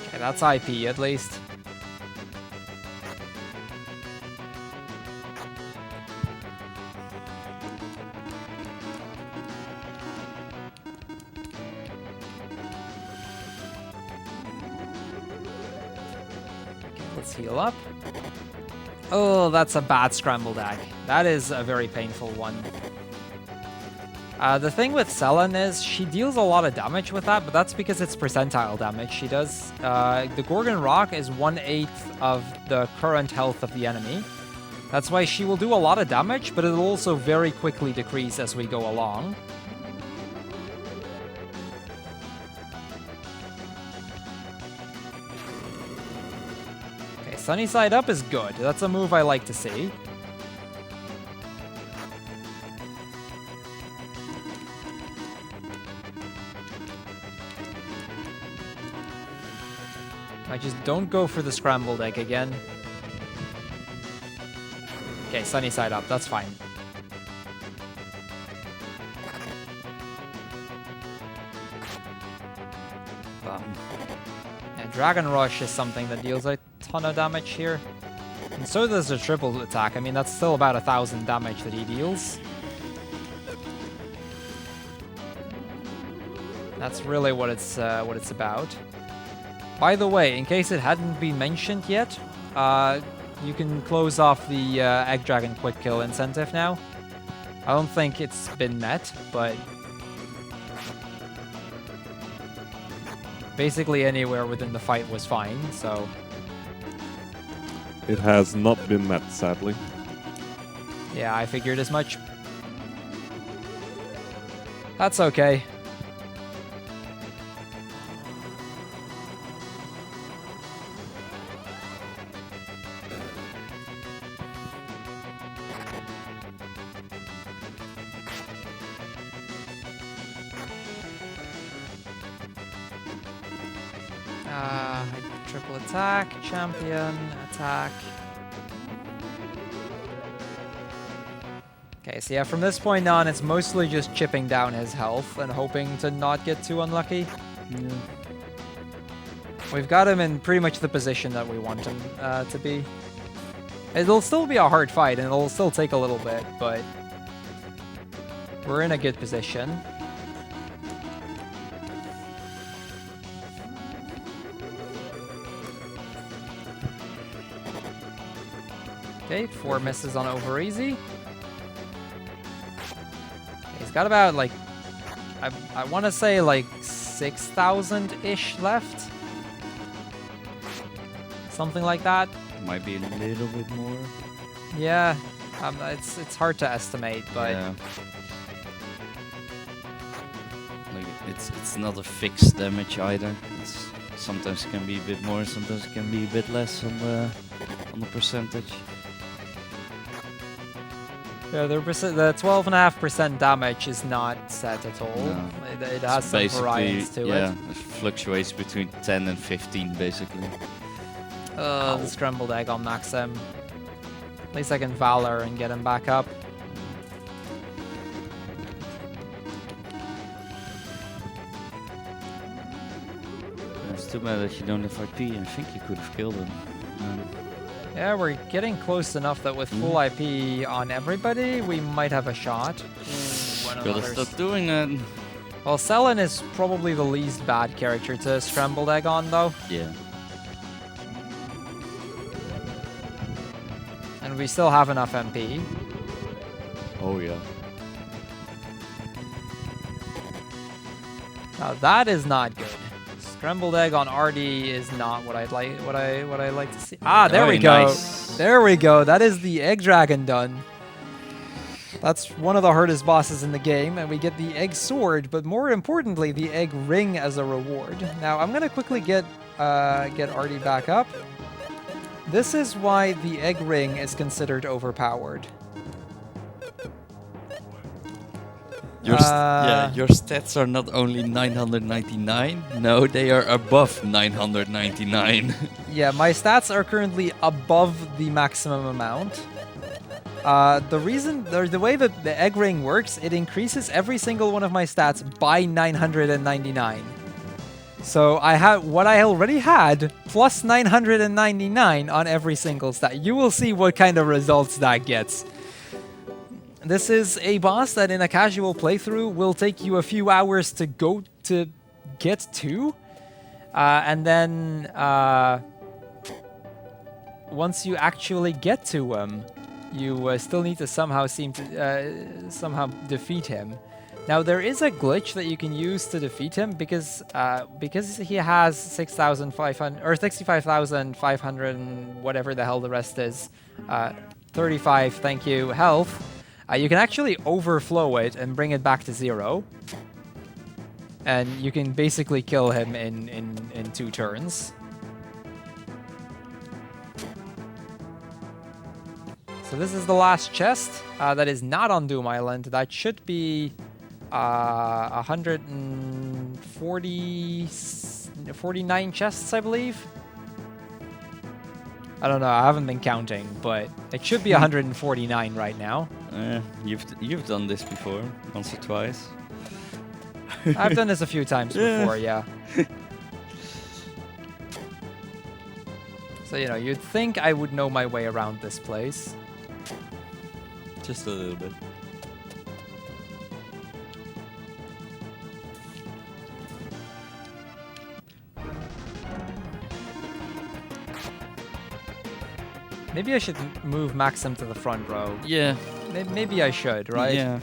Okay, that's IP at least. Let's heal up. Oh, that's a bad Scrambled Egg. That is a very painful one. The thing with Selen is she deals a lot of damage with that, but that's because it's percentile damage she does. The Gorgon Rock is 1/8 of the current health of the enemy. That's why she will do a lot of damage, but it'll also very quickly decrease as we go along. Sunny Side Up is good. That's a move I like to see. I just don't go for the Scrambled Egg again. Okay, Sunny Side Up. That's fine. And Dragon Rush is something that deals a ton of damage here. And so does the triple attack. I mean, that's still about 1,000 damage that he deals. That's really what it's about. By the way, in case it hadn't been mentioned yet, you can close off the Egg Dragon Quick Kill incentive now. I don't think it's been met, but basically anywhere within the fight was fine, so... It has not been met, sadly. Yeah, I figured as much. That's okay. Triple attack, champion, attack. Okay, so yeah, from this point on, it's mostly just chipping down his health and hoping to not get too unlucky. Yeah. We've got him in pretty much the position that we want him to be. It'll still be a hard fight, and it'll still take a little bit, but we're in a good position. Okay, 4 misses on over easy. He's got about like, I want to say like 6,000-ish left. Something like that. Might be a little bit more. Yeah, it's hard to estimate, but Yeah. Like it's not a fixed damage either. It's sometimes it can be a bit more, sometimes it can be a bit less on the percentage. yeah, the 12.5% damage is not set at all. No. It has some variance to yeah, it. it fluctuates between 10 and 15 basically. The scrambled egg on Maxim. At least I can Valor and get him back up. It's too bad that you don't have IP. I think you could have killed him. Yeah, we're getting close enough that with full IP on everybody, we might have a shot. Ooh, one of Gotta others. stop doing that. Well, Selen is probably the least bad character to scrambled egg on, though. Yeah. And we still have enough MP. Oh yeah. Now that is not good. Scrambled egg on RD is not what I'd like. What I like to see. Ah, there we Very go. nice. There we go. That is the egg dragon done. That's one of the hardest bosses in the game, and we get the egg sword, but more importantly, the egg ring as a reward. Now I'm gonna quickly get RD back up. This is why the egg ring is considered overpowered. Your stats are not only 999. No, they are above 999. Yeah, my stats are currently above the maximum amount. The way that the egg ring works, it increases every single one of my stats by 999. So I have what I already had plus 999 on every single stat. You will see what kind of results that gets. This is a boss that in a casual playthrough will take you a few hours to get to. And then once you actually get to him, you still need to somehow defeat him. Now there is a glitch that you can use to defeat him because he has 6,500 or 65,500 and whatever the hell the rest is, 35. Thank you, health. You can actually overflow it and bring it back to 0. And you can basically kill him in 2 turns. So this is the last chest that is not on Doom Island. That should be 149 chests, I believe. I don't know, I haven't been counting, but it should be 149 right now. You've done this before, once or twice. I've done this a few times before, yeah. So, you know, you'd think I would know my way around this place. Just a little bit. Maybe I should move Maxim to the front row. Yeah. Maybe I should, right? Yeah.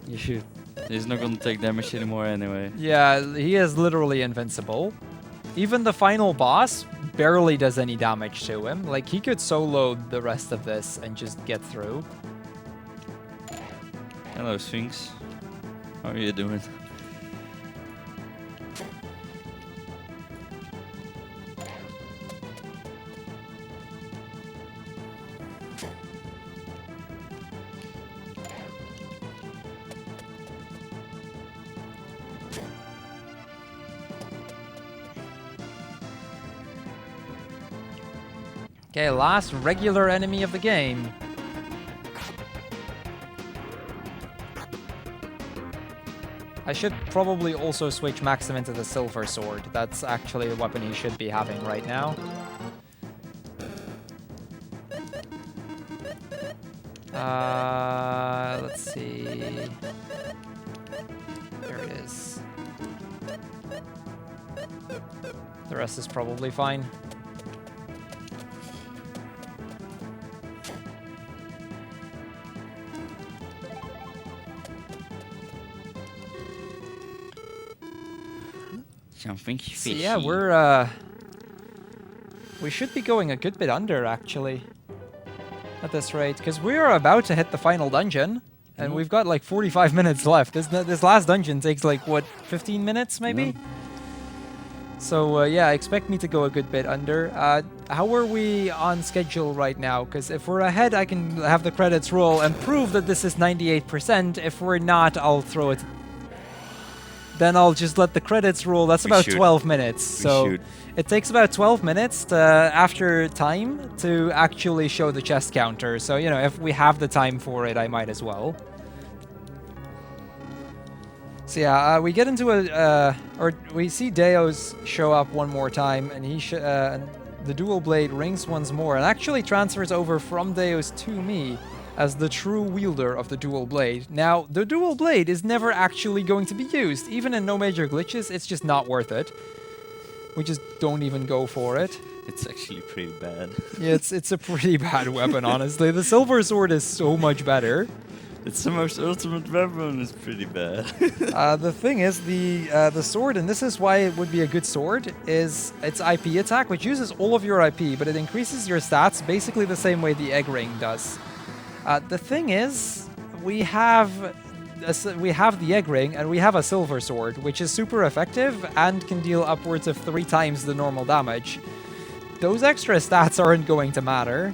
You should. He's not gonna take damage anymore anyway. Yeah, he is literally invincible. Even the final boss barely does any damage to him. Like, he could solo the rest of this and just get through. Hello, Sphinx. How are you doing? Okay, last regular enemy of the game. I should probably also switch Maxim into the Silver Sword. That's actually the weapon he should be having right now. Let's see. There it is. The rest is probably fine. something So fishy. yeah, we're we should be going a good bit under actually at this rate, because we are about to hit the final dungeon, and we've got like 45 minutes left. This last dungeon takes like what, 15 minutes maybe? Yeah. So yeah, expect me to go a good bit under. How are we on schedule right now? Because if we're ahead, I can have the credits roll and prove that this is 98%. If we're not, I'll throw it. Then I'll just let the credits roll. That's about 12 minutes. So it takes about 12 minutes to, after time to actually show the chest counter. So, you know, if we have the time for it, I might as well. So yeah, we get into or we see Deos show up one more time, and and the dual blade rings once more, and actually transfers over from Deos to me as the true wielder of the dual blade. Now, the dual blade is never actually going to be used, even in no major glitches. It's just not worth it. We just don't even go for it. It's actually pretty bad. Yeah, it's a pretty bad weapon, honestly. The silver sword is so much better. It's the most ultimate weapon. It's pretty bad. The thing is, the sword, and this is why it would be a good sword, is its IP attack, which uses all of your IP, but it increases your stats basically the same way the egg ring does. The thing is, we have the egg ring, and we have a silver sword, which is super effective and can deal upwards of 3 times the normal damage. Those extra stats aren't going to matter.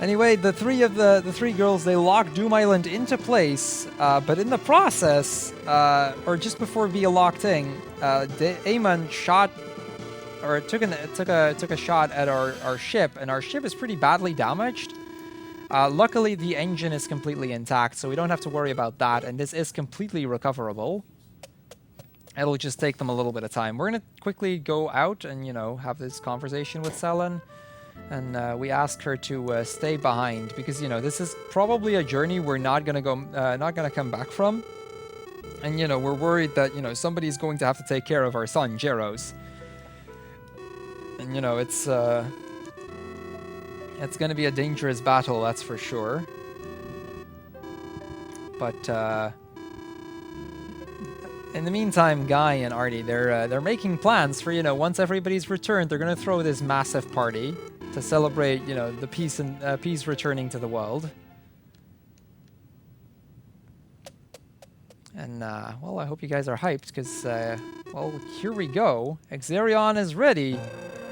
Anyway, the three girls, they lock Doom Island into place, but in the process, or just before being locked in, Eamon shot, or took a shot at our ship, and our ship is pretty badly damaged. Luckily, the engine is completely intact, so we don't have to worry about that, and this is completely recoverable. It'll just take them a little bit of time. We're gonna quickly go out and, you know, have this conversation with Selen. And we ask her to stay behind, because, you know, this is probably a journey we're not gonna come back from, and, you know, we're worried that, you know, somebody's going to have to take care of our son Jeros, and, you know, it's gonna be a dangerous battle, that's for sure. But in the meantime, Guy and Artie, they're making plans for, you know, once everybody's returned, they're gonna throw this massive party to celebrate, you know, the peace and peace returning to the world. And well, I hope you guys are hyped, because well, here we go. Exarion is ready.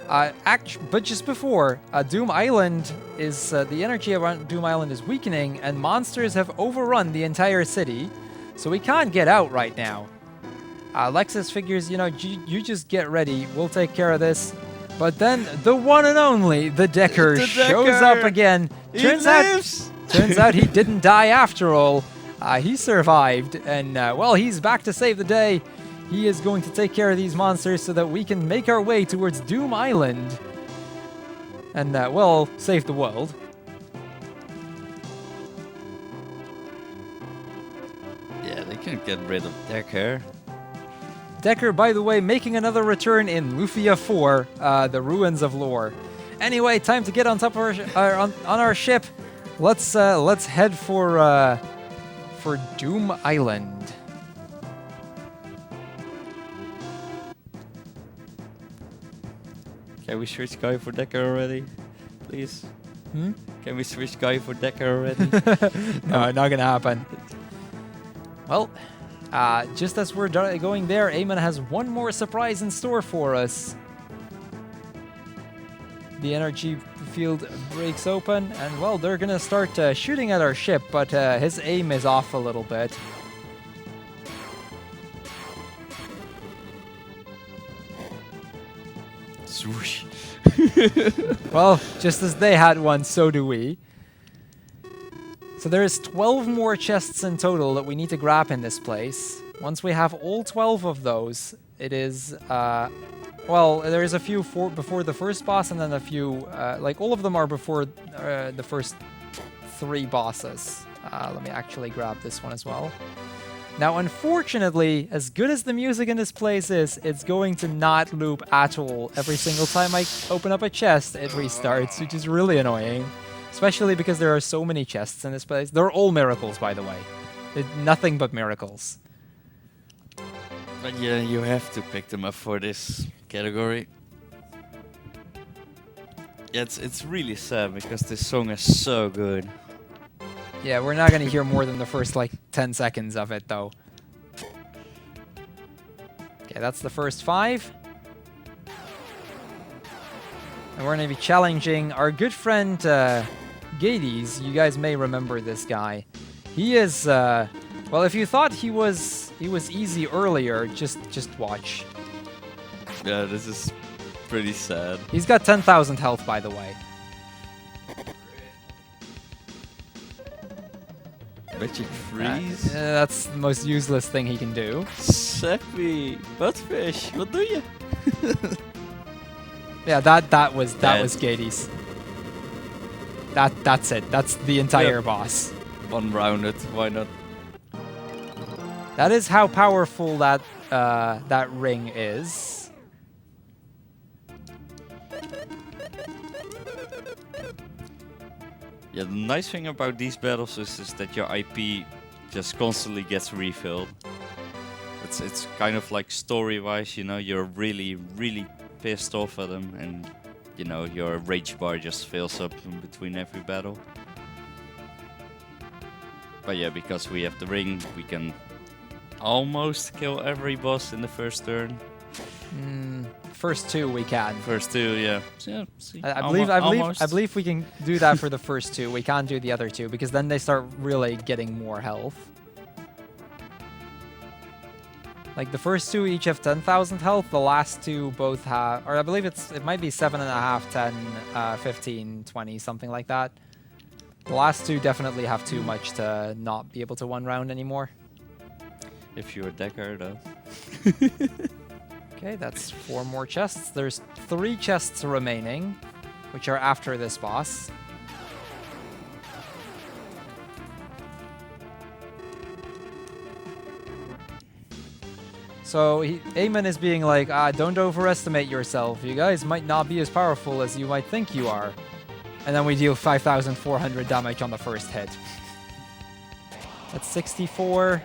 But just before, Doom Island is the energy around Doom Island is weakening, and monsters have overrun the entire city, so we can't get out right now. Lexus figures, you know, you just get ready. We'll take care of this. But then the one and only, the Decker, shows up again. Turns out he didn't die after all. He survived, and well, he's back to save the day. He is going to take care of these monsters so that we can make our way towards Doom Island. And, well, save the world. Yeah, they can't get rid of Decker. Decker, by the way, making another return in Lufia 4, the Ruins of Lore. Anyway, time to get on top of on our ship. Let's head for Doom Island. Can we switch Guy for Decker already? Please? Can we switch Guy for Decker already? No, not gonna happen. Well, just as we're going there, Eamon has one more surprise in store for us. The energy field breaks open, and, well, they're gonna start shooting at our ship, but his aim is off a little bit. Swoosh. Well, just as they had one, so do we. So there's 12 more chests in total that we need to grab in this place. Once we have all 12 of those, it is, well, there's a few before the first boss, and then a few, like, all of them are before the first 3 bosses. Let me actually grab this one as well. Now, unfortunately, as good as the music in this place is, it's going to not loop at all. Every single time I open up a chest, it restarts, which is really annoying. Especially because there are so many chests in this place. They're all miracles, by the way. Nothing but miracles. But yeah, you have to pick them up for this category. Yeah, it's really sad because this song is so good. Yeah, we're not gonna hear more than the first like 10 seconds of it though. Okay, that's the first 5. And we're gonna be challenging our good friend Gades. You guys may remember this guy. He is well, if you thought he was easy earlier, just watch. Yeah, this is pretty sad. He's got 10,000 health, by the way. Magic freeze. That's the most useless thing he can do. Seppi, Buttfish, what do you? Yeah, that was Gades. That's it. That's the entire boss. One rounded, why not? That is how powerful that that ring is. Yeah, the nice thing about these battles is that your IP just constantly gets refilled. It's kind of like story-wise, you know, you're really pissed off at them, and you know your rage bar just fills up in between every battle. But yeah, because we have the ring, we can almost kill every boss in the first turn. First 2 we can. First 2, yeah. So, yeah, see, I almost. believe we can do that for the first 2. We can't do the other 2 because then they start really getting more health. Like the first 2 each have 10,000 health. The last 2 both have, or I believe it might be 7.5, 10, 15, 20, something like that. The last 2 definitely have too much to not be able to one round anymore. If you're a decker, though. Okay, that's 4 more chests. There's 3 chests remaining, which are after this boss. So Eamon is being like, don't overestimate yourself. You guys might not be as powerful as you might think you are. And then we deal 5,400 damage on the first hit. That's 64.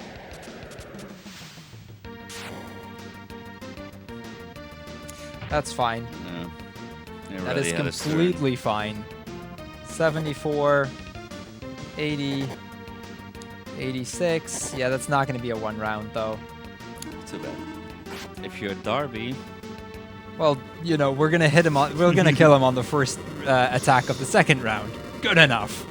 That's fine. Yeah. That is completely fine. 74, 80, 86. Yeah, that's not going to be a 1 round, though. Too bad. If you're Darby... Well, you know, we're going to hit him on... We're going to kill him on the first attack of the second round. Good enough.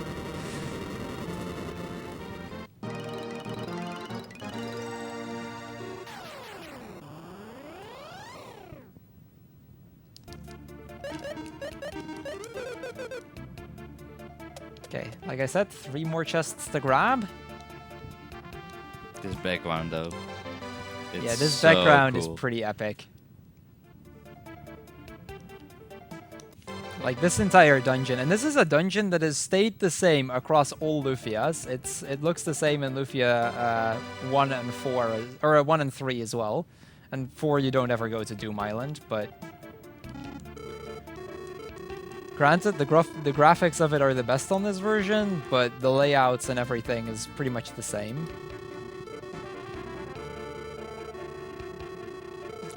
Okay, like I said, 3 more chests to grab. This background, though. Yeah, this so background cool. is pretty epic. Like this entire dungeon, and this is a dungeon that has stayed the same across all Lufias. It looks the same in Lufia 1 and 4, or 1 and 3 as well. And 4 you don't ever go to Doom Island, but granted the graphics of it are the best on this version, but the layouts and everything is pretty much the same.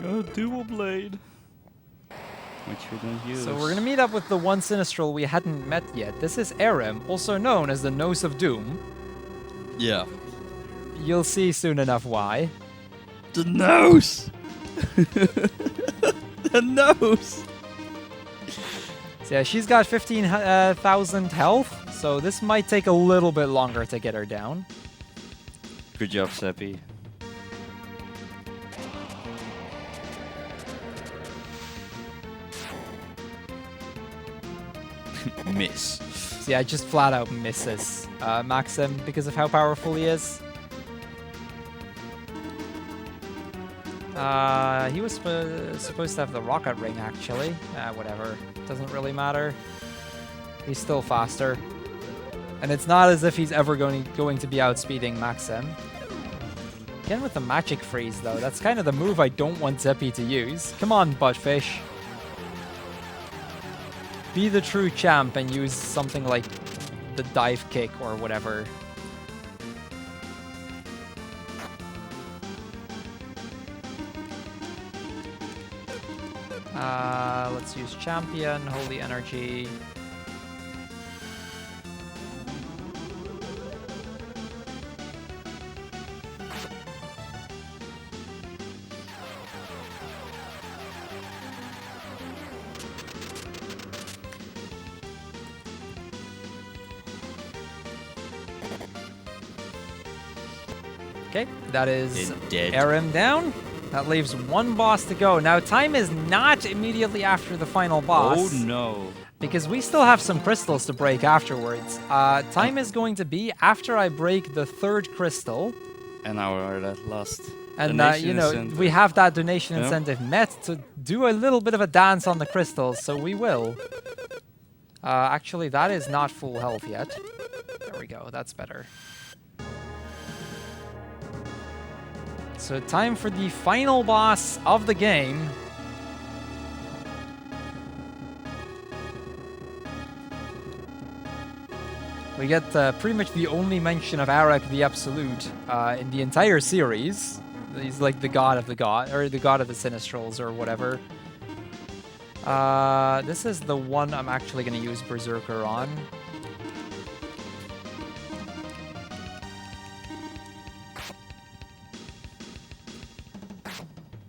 Oh, dual blade. Which we're gonna use. So we're gonna meet up with the one Sinistral we hadn't met yet. This is Arim, also known as the Nose of Doom. Yeah. You'll see soon enough why. The nose! The nose! So yeah, she's got 15,000 health, so this might take a little bit longer to get her down. Good job, Seppi. Miss. So yeah, just flat out misses Maxim because of how powerful he is. He was supposed to have the rocket ring, actually. Whatever. Doesn't really matter. He's still faster. And it's not as if he's ever going to be outspeeding Maxim. Again with the magic freeze, though. That's kind of the move I don't want Zeppy to use. Come on, Buttfish. Be the true champ and use something like the dive kick or whatever. Let's use champion, holy energy. Okay, that is Dead. Arim down. That leaves one boss to go. Now, time is not immediately after the final boss. Oh no. Because we still have some crystals to break afterwards. Time is going to be after I break the 3rd crystal. And our last And, donation you know, incentive. we have that donation Yeah. incentive met to do a little bit of a dance on the crystals, so we will. Actually, that is not full health yet. There we go, that's better. So time for the final boss of the game. We get pretty much the only mention of Arak the Absolute in the entire series. He's like the god of the god, or the god of the Sinistrals, or whatever. This is the one I'm actually going to use Berserker on.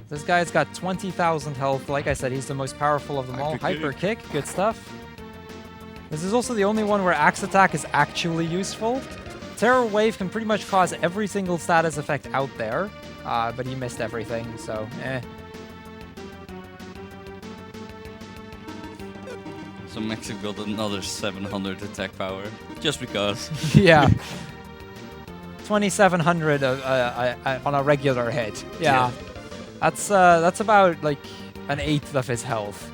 This guy's got 20,000 health. Like I said, he's the most powerful of them all. Hyper kick, good stuff. This is also the only one where Axe Attack is actually useful. Terror Wave can pretty much cause every single status effect out there, but he missed everything, so eh. So Mexico got another 700 attack power. Just because. Yeah. 2,700 on a regular hit. Yeah. That's about like an 1/8 of his health.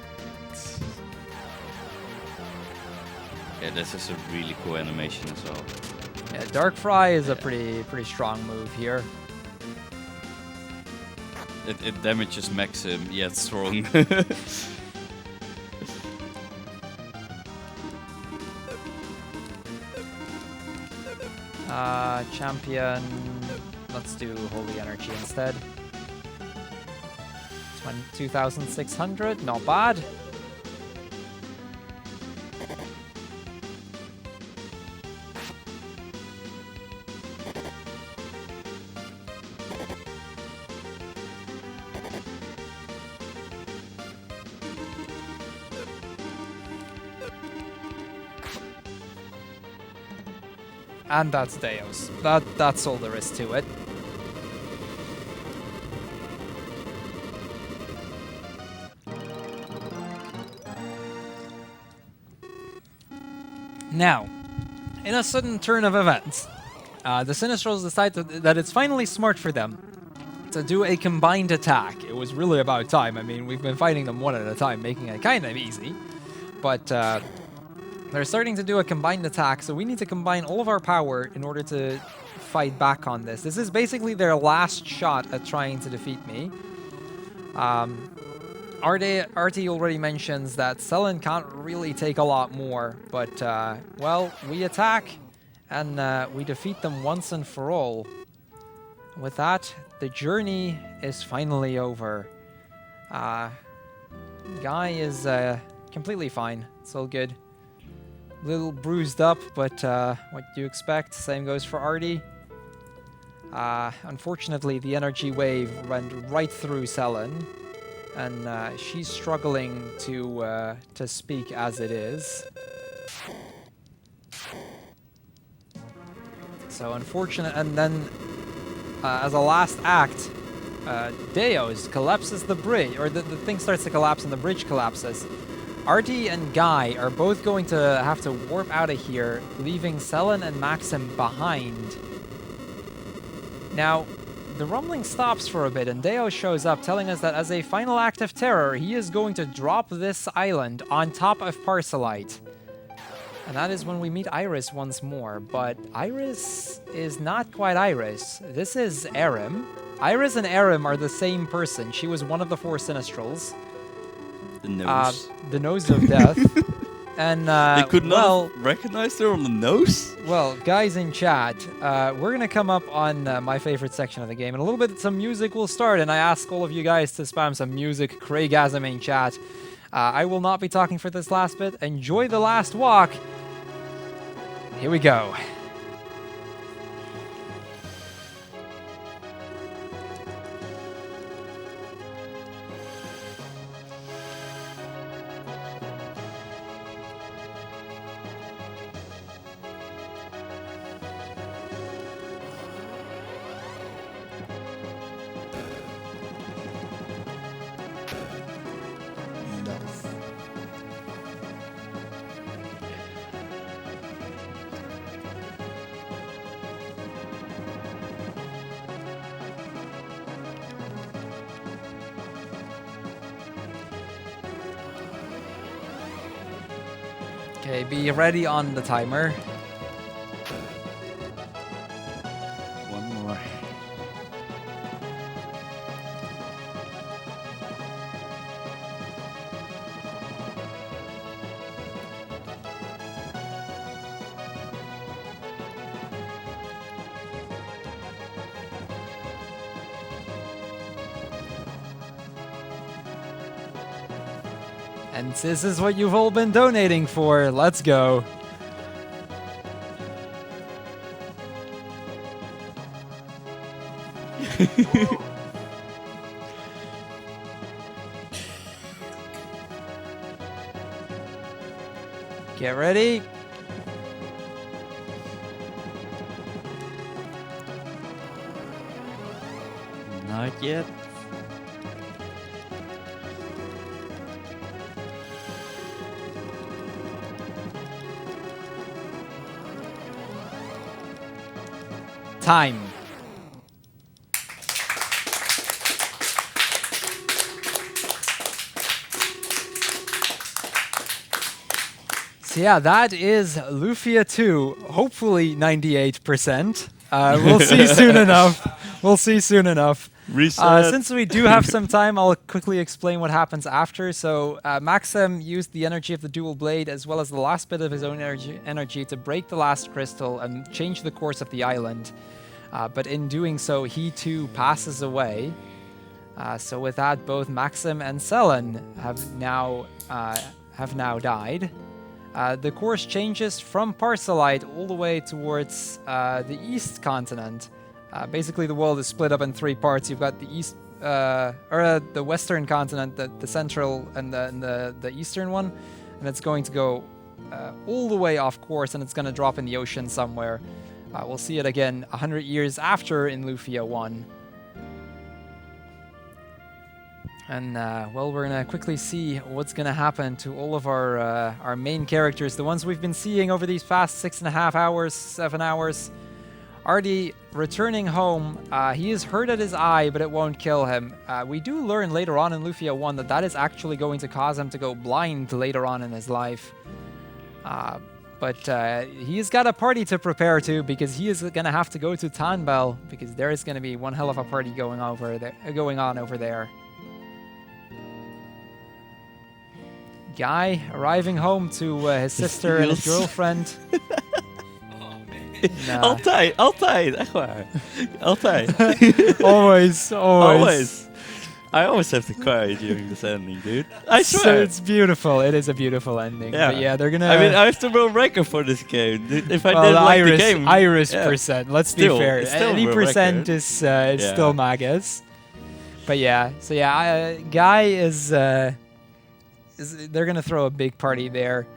Yeah, this is a really cool animation as well. Yeah, Dark Fry is a pretty strong move here. It damages Maxim, yet strong. Champion. Let's do Holy Energy instead. 2,600, not bad. And that's Deos. That's all there is to it. Now, in a sudden turn of events, the Sinistrals decide that it's finally smart for them to do a combined attack. It was really about time. I mean, we've been fighting them one at a time, making it kind of easy. But they're starting to do a combined attack, so we need to combine all of our power in order to fight back on this. This is basically their last shot at trying to defeat me. Artie already mentions that Selen can't really take a lot more, but, well, we attack, and we defeat them once and for all. With that, the journey is finally over. Guy is completely fine. It's all good. Little bruised up, but what do you expect? Same goes for Artie. Unfortunately, the energy wave went right through Selen, and she's struggling to speak as it is. So unfortunate, and then as a last act, Deos collapses the bridge, or the thing starts to collapse and the bridge collapses. Artie and Guy are both going to have to warp out of here, leaving Selen and Maxim behind. Now, the rumbling stops for a bit, and Deo shows up, telling us that as a final act of terror, he is going to drop this island on top of Parcelite. And that is when we meet Iris once more, but Iris is not quite Iris. This is Arim. Iris and Arim are the same person. She was one of the 4 Sinistrals. The nose. The nose of death. And They could well, not recognize her on the nose? well, guys in chat, we're gonna come up on my favorite section of the game. In a little bit, some music will start, and I ask all of you guys to spam some music, Craigasm in chat. I will not be talking for this last bit. Enjoy the last walk. Here we go. Okay, be ready on the timer. One more. And this is what you've all been donating for. Let's go. Get ready. Not yet. Time. So yeah, that is Lufia 2, hopefully 98%. We'll see soon enough. We'll see soon enough. Reset. Since we do have some time, I'll quickly explain what happens after. So Maxim used the energy of the dual blade as well as the last bit of his own energy to break the last crystal and change the course of the island. But in doing so, he too passes away. So with that, both Maxim and Selen have now died. The course changes from Parcelite all the way towards the East continent. Basically, the world is split up in three parts. You've got the East, the Western continent, the Central, and the Eastern one, and it's going to go all the way off course, and it's going to drop in the ocean somewhere. We'll see it again 100 years after in Lufia 1. And, well, we're going to quickly see what's going to happen to all of our main characters, the ones we've been seeing over these past 6.5 hours, 7 hours. Artie returning home, he is hurt at his eye, but it won't kill him. We do learn later on in Lufia 1 that is actually going to cause him to go blind later on in his life. But he's got a party to prepare to, because he is going to have to go to Tanbel, because there is going to be one hell of a party going on over there. Guy arriving home to his sister and his girlfriend. Altijd, echt waar. Altijd. Always. I always have to cry during this ending, dude. I So swear. it's beautiful. It is a beautiful ending. Yeah. But yeah, they're gonna. I mean, I have the world record for this game. If I well, didn't like Iris, the game, Iris yeah. percent. Let's Still, be fair. it's still Any a percent record. is still Magus. But yeah, so yeah, Guy is they're gonna throw a big party there.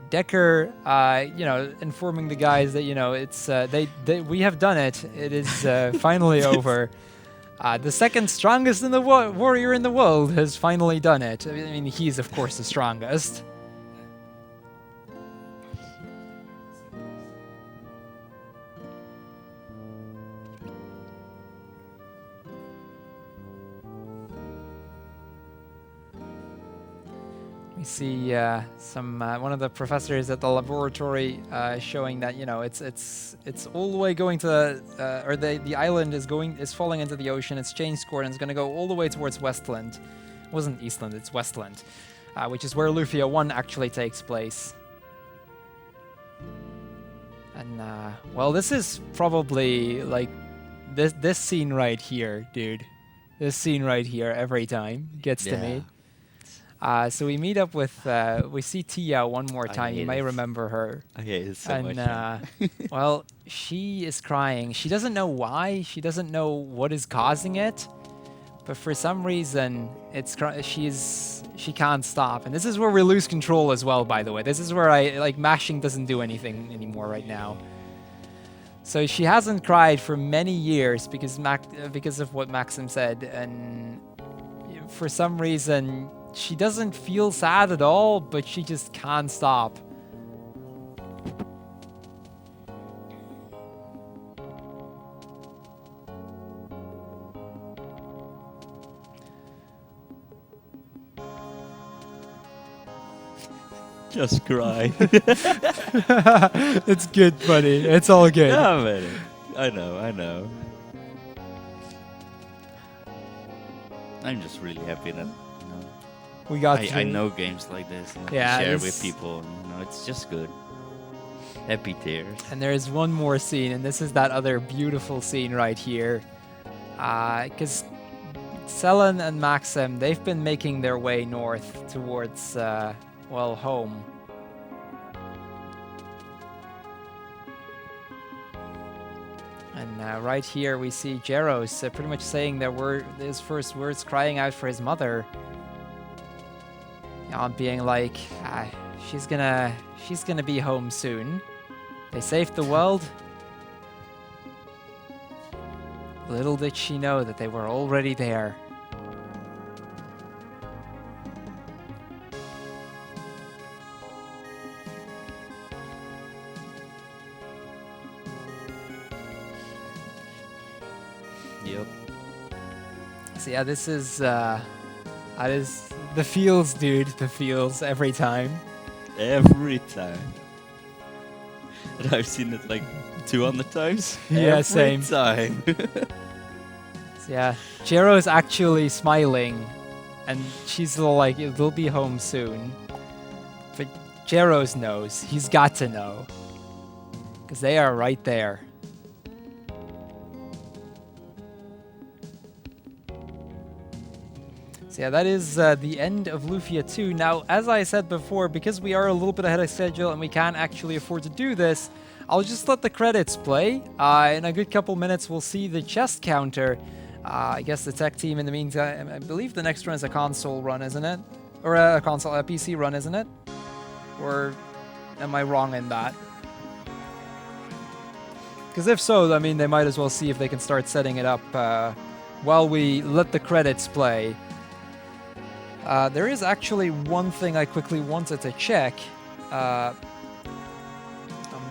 Decker, informing the guys that it's we have done it. It is finally over. The second strongest in the warrior in the world has finally done it. I mean, he's of course the strongest. We see one of the professors at the laboratory showing that it's all the way going to the island is falling into the ocean. It's changed course and it's going to go all the way towards Westland. It wasn't Eastland, it's Westland. which is where Lufia 1 actually takes place. And, well, this is probably, like, this scene right here, dude. This scene right here every time gets to me. So we meet up with, we see Tia one more time. You may remember her. I hate it so much. Well, she is crying. She doesn't know why. She doesn't know what is causing it. But for some reason, she can't stop. And this is where we lose control as well, by the way. This is where mashing doesn't do anything anymore right now. So she hasn't cried for many years because of what Maxim said. And for some reason, she doesn't feel sad at all, but she just can't stop. Just cry. It's good, buddy. It's all good. Yeah, man. I know. I'm just really happy that We got I know games like this and I can share with people. And, it's just good. Happy tears. And there is one more scene, and this is that other beautiful scene right here. Because Selen and Maxim, they've been making their way north towards, well, home. And right here we see Jeros pretty much saying his first words, crying out for his mother. Being like, she's gonna be home soon. They saved the world. Little did she know that they were already there. Yep. So yeah, this is that is the feels, dude. The feels every time. Every time. And I've seen it like 200 times. Yeah, same. Every time. So yeah, Jero's actually smiling, and she's like, "They'll be home soon." But Jeros knows. He's got to know, because they are right there. So yeah, that is the end of Lufia 2. Now, as I said before, because we are a little bit ahead of schedule and we can't actually afford to do this, I'll just let the credits play. In a good couple minutes, we'll see the chest counter. I guess the tech team in the meantime, I believe the next run is a console run, isn't it? Or a PC run, isn't it? Or am I wrong in that? Because if so, I mean, they might as well see if they can start setting it up while we let the credits play. There is actually one thing I quickly wanted to check. I'm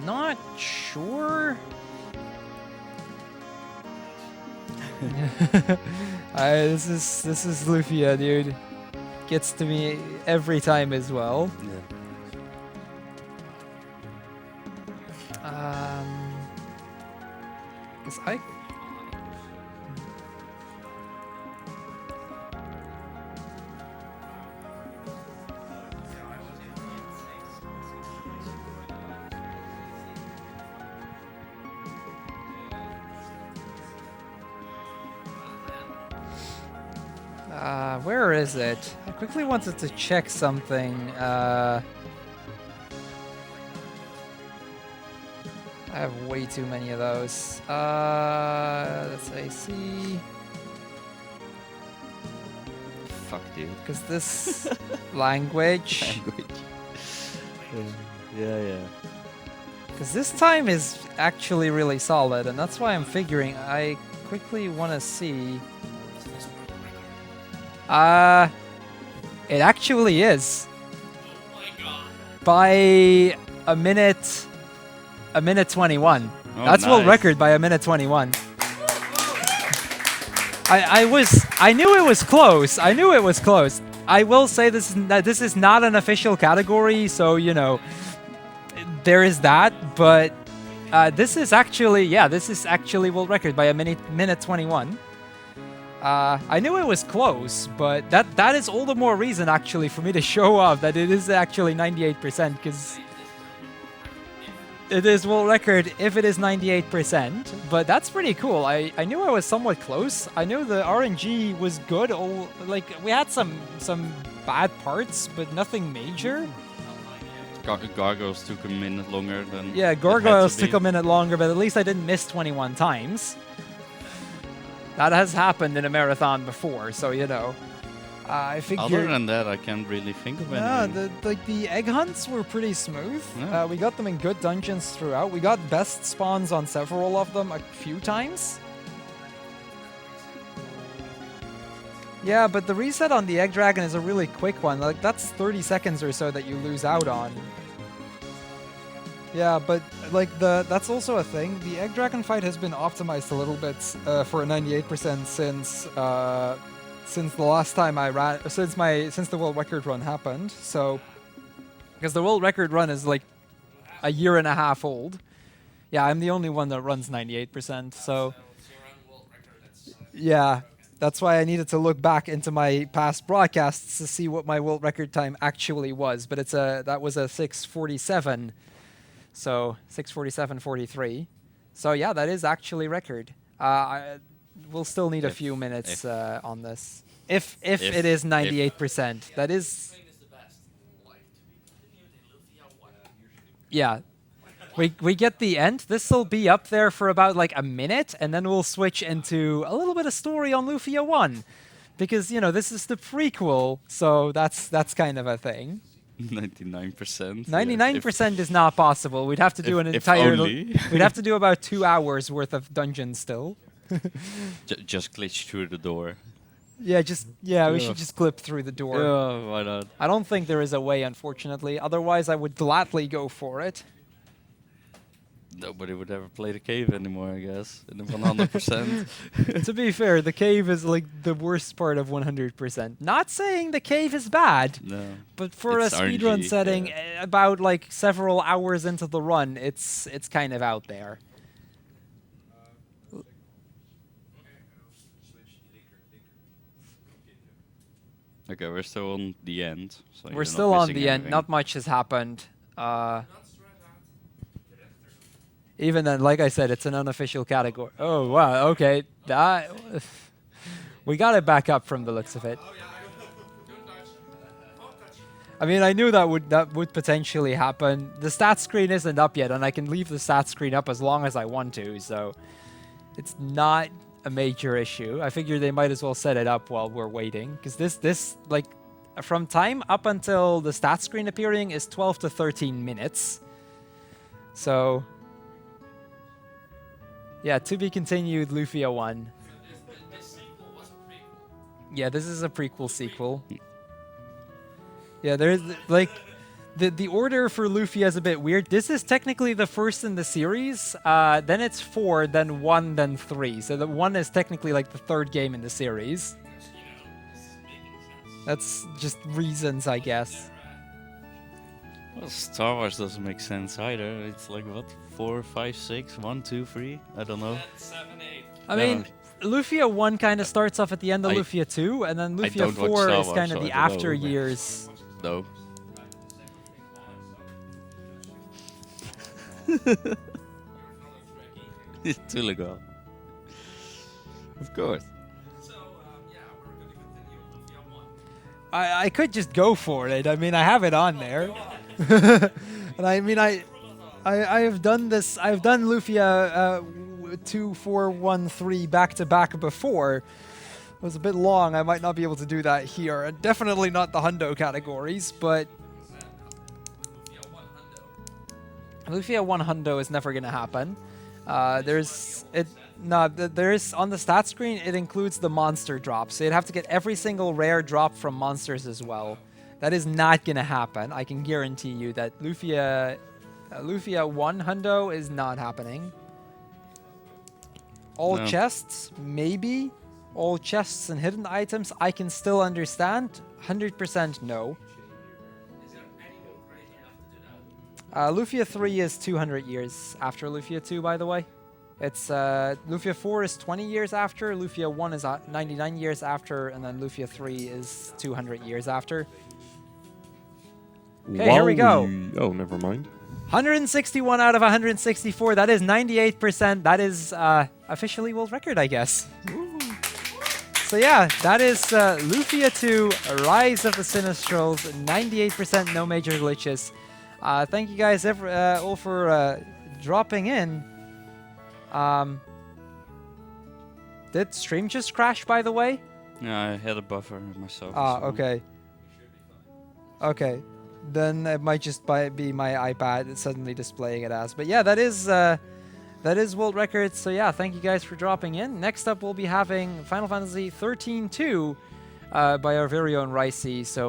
not sure. This is Lufia, dude. Gets to me every time as well. Yeah. Cause I. Where is it? I quickly wanted to check something. I have way too many of those. Let's say C. Fuck, dude. Because this language. Yeah. Because this time is actually really solid, and that's why I'm figuring I quickly want to see. It actually is. Oh my god. By a minute 21. Oh, That's world nice. record by a minute 21. I knew it was close. I knew it was close. I will say this is not an official category, so you know there is that, but this is actually world record by a minute 21. I knew it was close, but that is all the more reason actually for me to show off that it is actually 98%, because it is world record if it is 98%, but that's pretty cool. I knew I was somewhat close. I knew the RNG was good. Like, we had some bad parts, but nothing major. Gargoyles took a minute longer than... Yeah, Gargoyles took a minute longer, but at least I didn't miss 21 times. That has happened in a marathon before, so you know. I figured... Other than that, I can't really think of anything. Yeah, the egg hunts were pretty smooth. Yeah. We got them in good dungeons throughout. We got best spawns on several of them a few times. Yeah, but the reset on the Egg Dragon is a really quick one. Like, that's 30 seconds or so that you lose out on. Yeah, but like that's also a thing. The Egg Dragon fight has been optimized a little bit for a 98% since the last time I ran, since the world record run happened. So, because the world record run is like a year and a half old. Yeah, I'm the only one that runs 98%. So, yeah. That's why I needed to look back into my past broadcasts to see what my world record time actually was. But that was a 6:47, so 6:47:43. So yeah, that is actually record. We'll still need a few minutes on this. If it is 98%, that is. Yeah. We get the end. This will be up there for about like a minute, and then we'll switch into a little bit of story on Lufia 1. Because, you know, this is the prequel, so that's kind of a thing. 99%. 99% is not possible. We'd have to do an entire... only. We'd have to do about 2 hours worth of dungeons still. Just glitch through the door. Yeah, we should just clip through the door. Yeah, why not? I don't think there is a way, unfortunately. Otherwise, I would gladly go for it. Nobody would ever play the cave anymore, I guess. In the 100%. To be fair, the cave is like the worst part of 100%. Not saying the cave is bad, No. but for It's a speedrun RNG, setting, yeah. about like several hours into the run, it's kind of out there. Okay, we're still on the end. So We're still on the end. Not much has happened. Even then, like I said, it's an unofficial category. Oh, wow, okay. We got it back up from the looks of it. I mean, I knew that would potentially happen. The stat screen isn't up yet, and I can leave the stat screen up as long as I want to, so it's not a major issue. I figure they might as well set it up while we're waiting, because this like from time up until the stat screen appearing is 12 to 13 minutes. So yeah, to be continued, Lufia 1. Yeah, this is a prequel sequel. Yeah, there's like the order for Lufia is a bit weird. This is technically the first in the series. Then it's 4, then 1, then 3. So the 1 is technically like the third game in the series. That's just reasons, I guess. Well, Star Wars doesn't make sense either. It's like, what? 4, 5, 6, 1, 2, 3? I don't know. 7, 8. I mean, Lufia 1 kind of starts off at the end of Lufia 2, and then Lufia don't watch 4 Star is Wars, kind of so the I don't after know. years. No. It's too legal. Of course. So, yeah, we're going to continue Lufia 1. I could just go for it. I mean, I have it on there. And I mean, I have done this. I've done Lufia 2, 4, 1, 3 back to back before. It was a bit long. I might not be able to do that here. And definitely not the hundo categories, but Lufia 1 hundo is never going to happen. There's on the stat screen, it includes the monster drop. So you'd have to get every single rare drop from monsters as well. That is not going to happen. I can guarantee you that Lufia 1 hundo is not happening. All No. chests, maybe. All chests and hidden items, I can still understand. 100% no. Is there any more crazy enough to do that? Lufia 3 is 200 years after Lufia 2, by the way. It's Lufia 4 is 20 years after, Lufia 1 is 99 years after, and then Lufia 3 is 200 years after. Okay, here we go. Oh, never mind. 161 out of 164. That is 98%. That is officially world record, I guess. So yeah, that is Lufia 2, Rise of the Sinistrals, 98%, no major glitches. Thank you guys all for dropping in. Did stream just crash, by the way? Yeah, I had a buffer myself. Ah, as well. okay. Okay. Then it might just be my iPad suddenly displaying it as. But yeah, that is world record. So yeah, thank you guys for dropping in. Next up, we'll be having Final Fantasy 13-2 by our very own Ricey. So